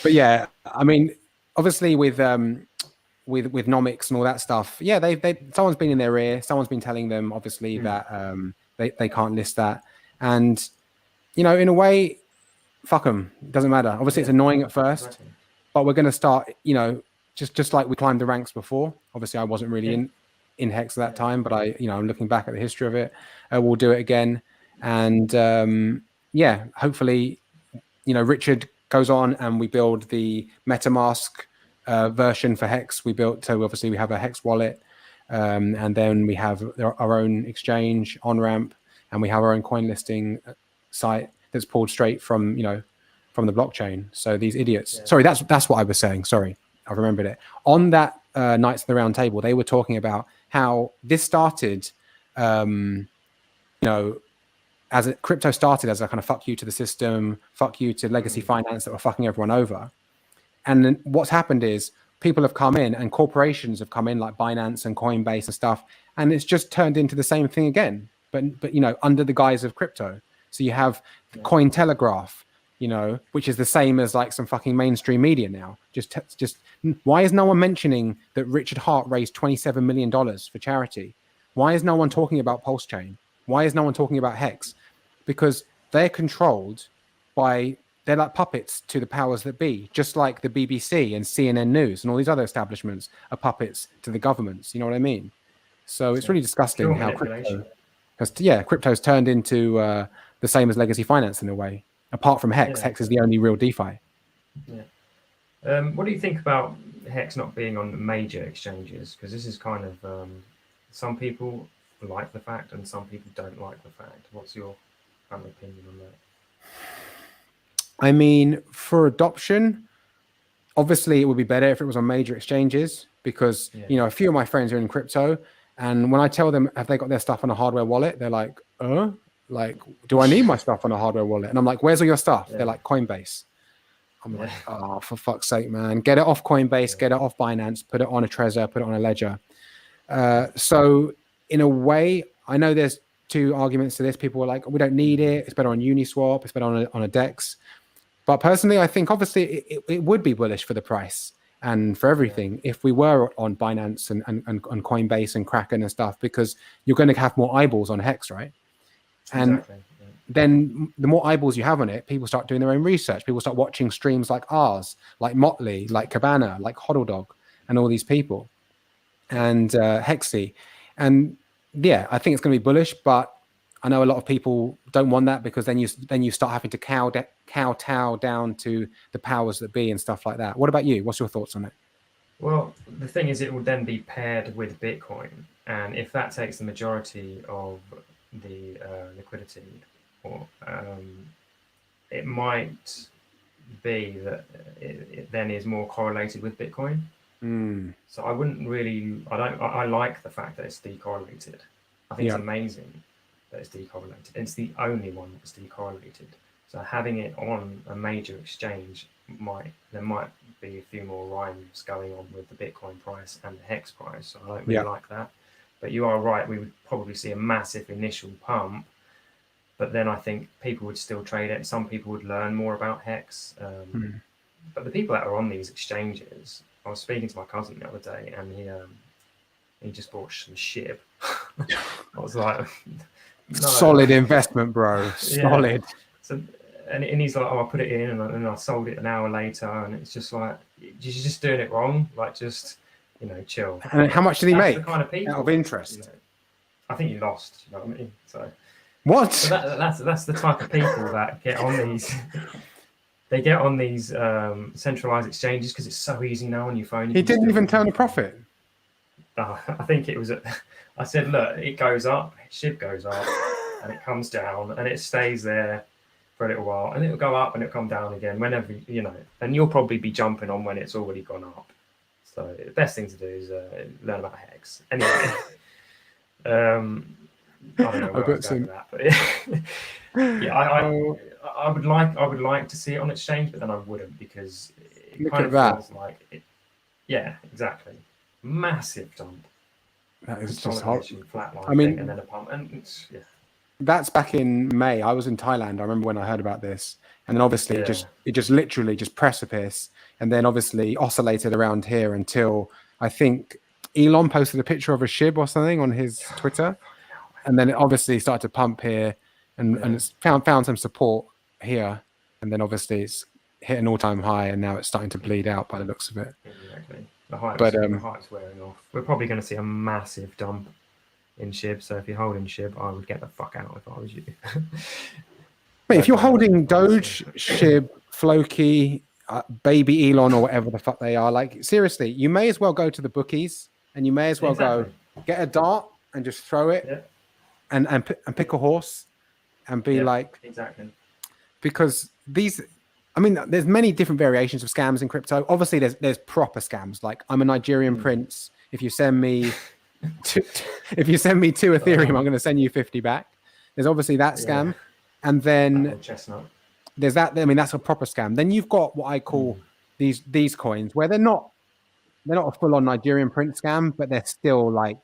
But yeah, I mean, obviously with nomics and all that stuff, yeah, someone's been in their ear. Someone's been telling them, obviously, that they can't list that. And, in a way, fuck them. It doesn't matter. Obviously, it's annoying at first, but we're going to start, just like we climbed the ranks before. Obviously, I wasn't really in Hex at that time, but I'm looking back at the history of it. We'll do it again. And, yeah, hopefully, Richard goes on and we build the MetaMask version for Hex. So obviously we have a Hex wallet. And then we have our own exchange on-ramp, and we have our own coin listing site that's pulled straight from the blockchain. So these idiots, sorry, that's what I was saying. Sorry, I remembered it. On that Knights of the Round Table, they were talking about how this started, as crypto started as a kind of fuck you to the system, fuck you to legacy finance that were fucking everyone over. And then what's happened is people have come in and corporations have come in like Binance and Coinbase and stuff, and it's just turned into the same thing again, but under the guise of crypto. So you have Cointelegraph, which is the same as like some fucking mainstream media now. Just why is no one mentioning that Richard Hart raised $27 million for charity? Why is no one talking about Pulsechain? Why is no one talking about Hex? Because they're controlled by... They're like puppets to the powers that be, just like the BBC and CNN News and all these other establishments are puppets to the governments. You know what I mean? So it's really disgusting how crypto's turned into the same as legacy finance in a way. Apart from Hex, Hex is the only real DeFi. Yeah. What do you think about Hex not being on major exchanges? Because this is kind of some people like the fact and some people don't like the fact. What's your kind of opinion on that? I mean, for adoption, obviously it would be better if it was on major exchanges because, a few of my friends are in crypto. And when I tell them, have they got their stuff on a hardware wallet? They're like, do I need my stuff on a hardware wallet? And I'm like, where's all your stuff? They're like, Coinbase. I'm like, oh, for fuck's sake, man. Get it off Coinbase, get it off Binance, put it on a Trezor, put it on a Ledger. So in a way, I know there's two arguments to this. People were like, we don't need it. It's better on Uniswap. It's better on a DEX. But personally, I think obviously it would be bullish for the price. and for everything if we were on Binance and Coinbase and Kraken and stuff, because you're going to have more eyeballs on Hex, right? And Exactly. Yeah. then the more eyeballs you have on it, people start doing their own research. People start watching streams like ours, like Motley, like Cabana, like HODLdog, and all these people, and Hexy. And yeah, I think it's going to be bullish, but I know a lot of people don't want that, because then you start having to kowtow down to the powers that be and stuff like that. What about you? What's your thoughts on it? Well, the thing is, it will then be paired with Bitcoin, and if that takes the majority of the liquidity, or it might be that it then is more correlated with Bitcoin. So I wouldn't really. I like the fact that it's decorrelated. I think it's amazing that it's decorrelated. It's the only one that's decorrelated. So having it on a major exchange there might be a few more rhymes going on with the Bitcoin price and the Hex price. So I don't really like that. But you are right. We would probably see a massive initial pump, but then I think people would still trade it. Some people would learn more about Hex. But the people that are on these exchanges, I was speaking to my cousin the other day, and he just bought some SHIB. I was like, no. Solid investment, bro. Solid. So, and he's like, oh, I put it in and I sold it an hour later, and it's just like, you're just doing it wrong. Like, just, chill. And how much did he make? The kind of people, out of interest. I think he lost. You know what I mean? So what? So that's the type of people that get on these. They get on these centralized exchanges because it's so easy now on your phone. He didn't even turn a profit. I think it was. I said, look, it goes up, SHIB goes up, and it comes down, and it stays there for a little while, and it'll go up and it'll come down again whenever and you'll probably be jumping on when it's already gone up. So the best thing to do is learn about Hex. Anyway, I don't know where I was going with that, but yeah, I would like to see it on exchange, but then I wouldn't, because it kind of feels like it. Yeah, exactly. Massive dump. That is just flatline. I mean, and then a pump, and that's back in May. I was in Thailand. I remember when I heard about this, and then obviously it just literally just precipice, and then obviously oscillated around here until I think Elon posted a picture of a SHIB or something on his Twitter, and then it obviously started to pump here, and it's found some support here, and then obviously it's hit an all-time high, and now it's starting to bleed out by the looks of it. Exactly. The hype's wearing off. We're probably going to see a massive dump in SHIB. So if you're holding SHIB, I would get the fuck out if I was you. Mate, if you're holding Doge, SHIB, Floki, Baby Elon, or whatever the fuck they are, like seriously, you may as well go to the bookies, and you may as well go get a dart and just throw it, and pick a horse, and be like, because these. I mean, there's many different variations of scams in crypto. Obviously, there's proper scams. Like, I'm a Nigerian prince. If you send me two Ethereum, I'm going to send you 50 back. There's obviously that scam, and then there's that. I mean, that's a proper scam. Then you've got what I call these coins, where they're not a full-on Nigerian prince scam, but they're still like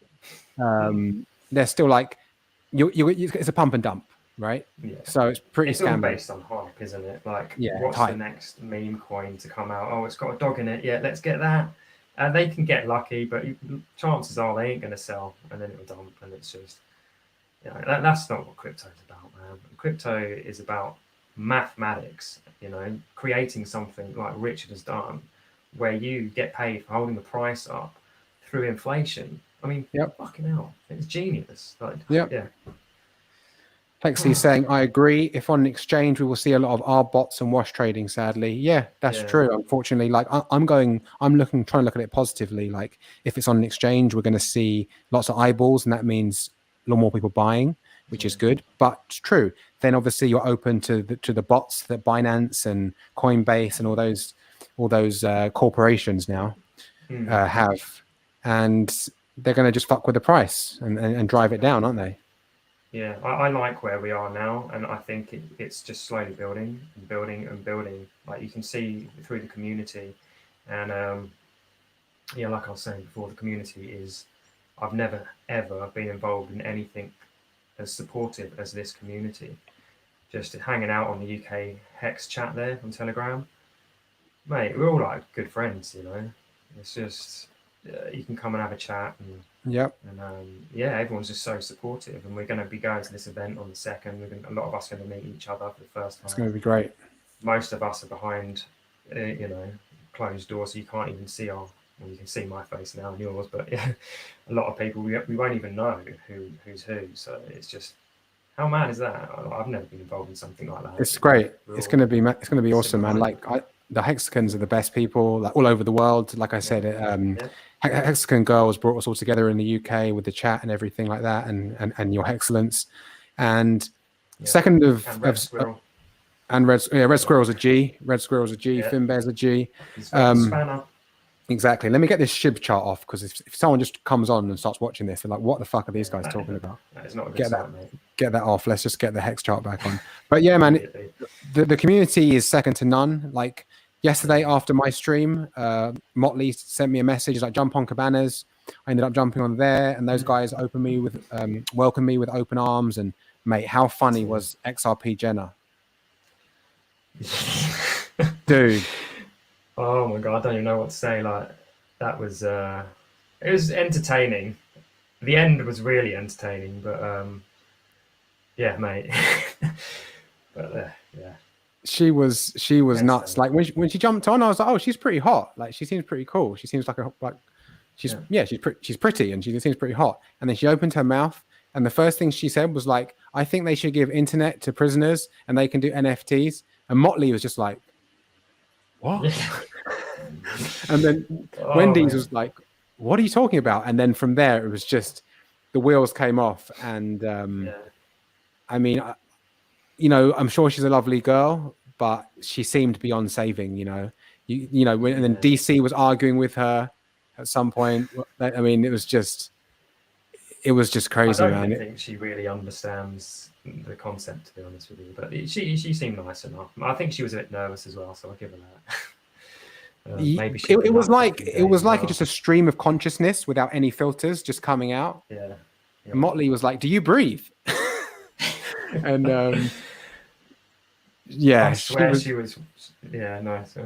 it's a pump and dump. Right, so it's pretty. It's all based on hype, isn't it? Like, what's the next meme coin to come out? Oh, it's got a dog in it. Yeah, let's get that. And they can get lucky, but chances are they ain't going to sell, and then it'll dump. And it's just, that's not what crypto's about, man. Crypto is about mathematics. Creating something like Richard has done, where you get paid for holding the price up through inflation. I mean, fucking hell, it's genius. Like, He's saying, I agree. If on an exchange, we will see a lot of R bots and wash trading, sadly. Yeah, that's true. Unfortunately, like trying to look at it positively. Like, if it's on an exchange, we're going to see lots of eyeballs, and that means a lot more people buying, which is good. But it's true. Then obviously you're open to the bots that Binance and Coinbase and all those corporations now have, and they're going to just fuck with the price and drive it down, aren't they? Yeah, I like where we are now, and I think it's just slowly building and building and building. Like, you can see through the community, and like I was saying before, the community is. I've never ever been involved in anything as supportive as this community. Just hanging out on the UK Hex chat there on Telegram, mate. We're all like good friends, It's just you can come and have a chat, and yeah, everyone's just so supportive. And we're going to be going to this event on the 2nd. A lot of us are going to meet each other for the first time. It's going to be great. Most of us are behind, closed doors, so you can't even see our. Well, you can see my face now and yours, but yeah, a lot of people we won't even know who's who. So it's just, how mad is that? I've never been involved in something like that. It's great. It's going to be awesome, man. Like the Hexicans are the best people, like all over the world. Like I said, Hexican Girls brought us all together in the UK with the chat and everything like that, and your excellence. And second of Red Squirrel's a G. Red Squirrel's a G. Finbear's a G. Spanner. Exactly. Let me get this SHIB chart off, because if someone just comes on and starts watching this, they're like, what the fuck are these guys talking about? That is not a good start, mate. Get that off. Let's just get the Hex chart back on. But yeah, man, the community is second to none. Like yesterday after my stream, Motley sent me a message like, jump on Cabanas. I ended up jumping on there, and those guys welcomed me with open arms. And mate, how funny was XRP Jenna? Dude. Oh my god, I don't even know what to say. Like, that was it was entertaining. The end was really entertaining, but yeah, mate. But yeah. She was nuts. Like when she jumped on, I was like, oh, she's pretty hot. Like she seems pretty cool. She seems she's pretty, and she seems pretty hot. And then she opened her mouth, and the first thing she said was like, I think they should give internet to prisoners and they can do NFTs. And Motley was just like, what? And then Wendy's was like, what are you talking about? And then from there, it was just the wheels came off. And I mean, I'm sure she's a lovely girl, but she seemed beyond saving, and then DC was arguing with her at some point. I mean, it was just crazy, man. I don't think she really understands the concept, to be honest with you, but she seemed nice enough. I think she was a bit nervous as well, so I'll give her that. Maybe it was like just a stream of consciousness without any filters just coming out. Yeah. Motley was like, do you breathe? And I swear she was nice.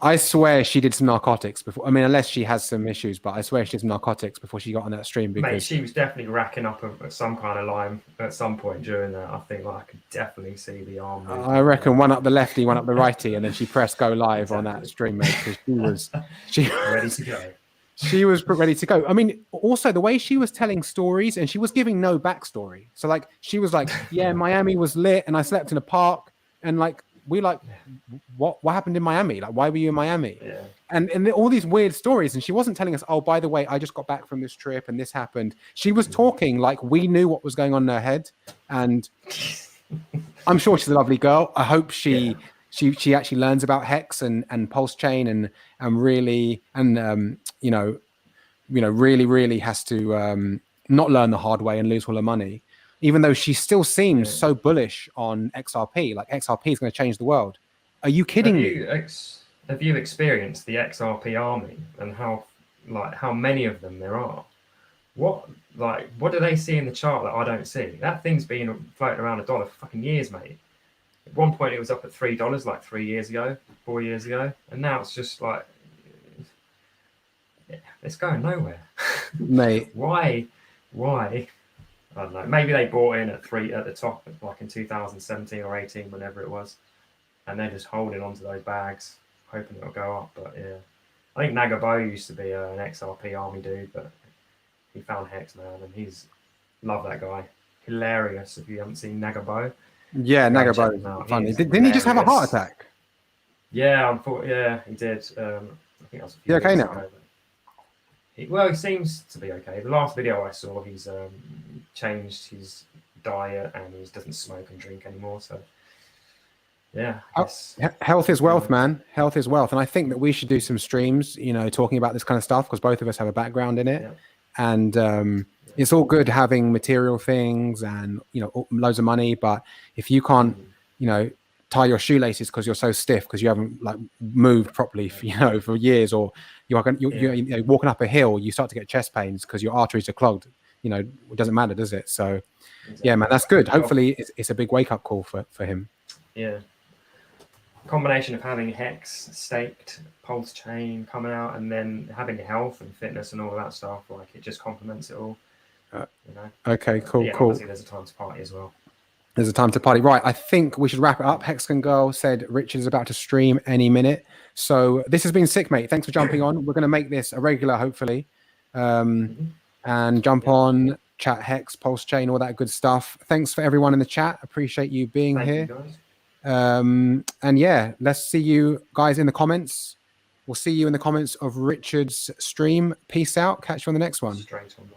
I swear she did some narcotics before. I mean, unless she has some issues, but I swear she did some narcotics before she got on that stream. Because mate, she was definitely racking up some kind of lime at some point during that. I think I could definitely see the arm. I reckon one up the lefty, one up the righty, and then she pressed go live on that stream, mate. Because she was ready to go. She was ready to go. I mean, also the way she was telling stories, and she was giving no backstory. So like, she was like, yeah, Miami was lit, and I slept in a park, and like, what happened in Miami? Like, why were you in Miami? Yeah. And all these weird stories. And she wasn't telling us, oh, by the way, I just got back from this trip and this happened. She was talking like we knew what was going on in her head. And I'm sure she's a lovely girl. I hope she actually learns about Hex and Pulsechain and really really has to not learn the hard way and lose all her money. Even though she still seems so bullish on XRP, like XRP is going to change the world. Are you kidding me? Have you experienced the XRP army and how many of them there are? What do they see in the chart that I don't see? That thing's been floating around $1 for fucking years, mate. At one point it was up at $3 like 4 years ago, and now it's just like it's going nowhere, mate. Why? I don't know. Maybe they bought in at $3 at the top, like in 2017 or 18, whenever it was, and they're just holding onto those bags, hoping it'll go up. But yeah, I think Nagabo used to be an XRP army dude, but he found Hex, man, and he's love that guy. Hilarious. If you haven't seen Nagabo, yeah, Nagabo, funny. Didn't he just have a heart attack? Yeah, he did. I think that was a few okay weeks now. ago. He seems to be okay. The last video I saw, he's changed his diet and he doesn't smoke and drink anymore. So, yeah. Health is wealth, man. Health is wealth. And I think that we should do some streams, talking about this kind of stuff because both of us have a background in it. Yeah. And it's all good having material things and, loads of money. But if you can't, tie your shoelaces because you're so stiff because you haven't moved properly for years, or you're walking up a hill, you start to get chest pains because your arteries are clogged. It doesn't matter, does it? So yeah, man, that's good. Hopefully it's a big wake-up call for him. Yeah, combination of having Hex staked, Pulsechain coming out, and then having health and fitness and all of that stuff, like it just complements it all. You know. Okay, cool, Yeah, cool. obviously there's a time to party as well. There's a time to party. Right, I think we should wrap it up. Hexagon Girl said Richard is about to stream any minute. So this has been sick, mate. Thanks for jumping on. We're going to make this a regular, hopefully. And jump on, chat Hex, Pulsechain, all that good stuff. Thanks for everyone in the chat. Appreciate you being here. You guys. And yeah, let's see you guys in the comments. We'll see you in the comments of Richard's stream. Peace out. Catch you on the next one. Straight on.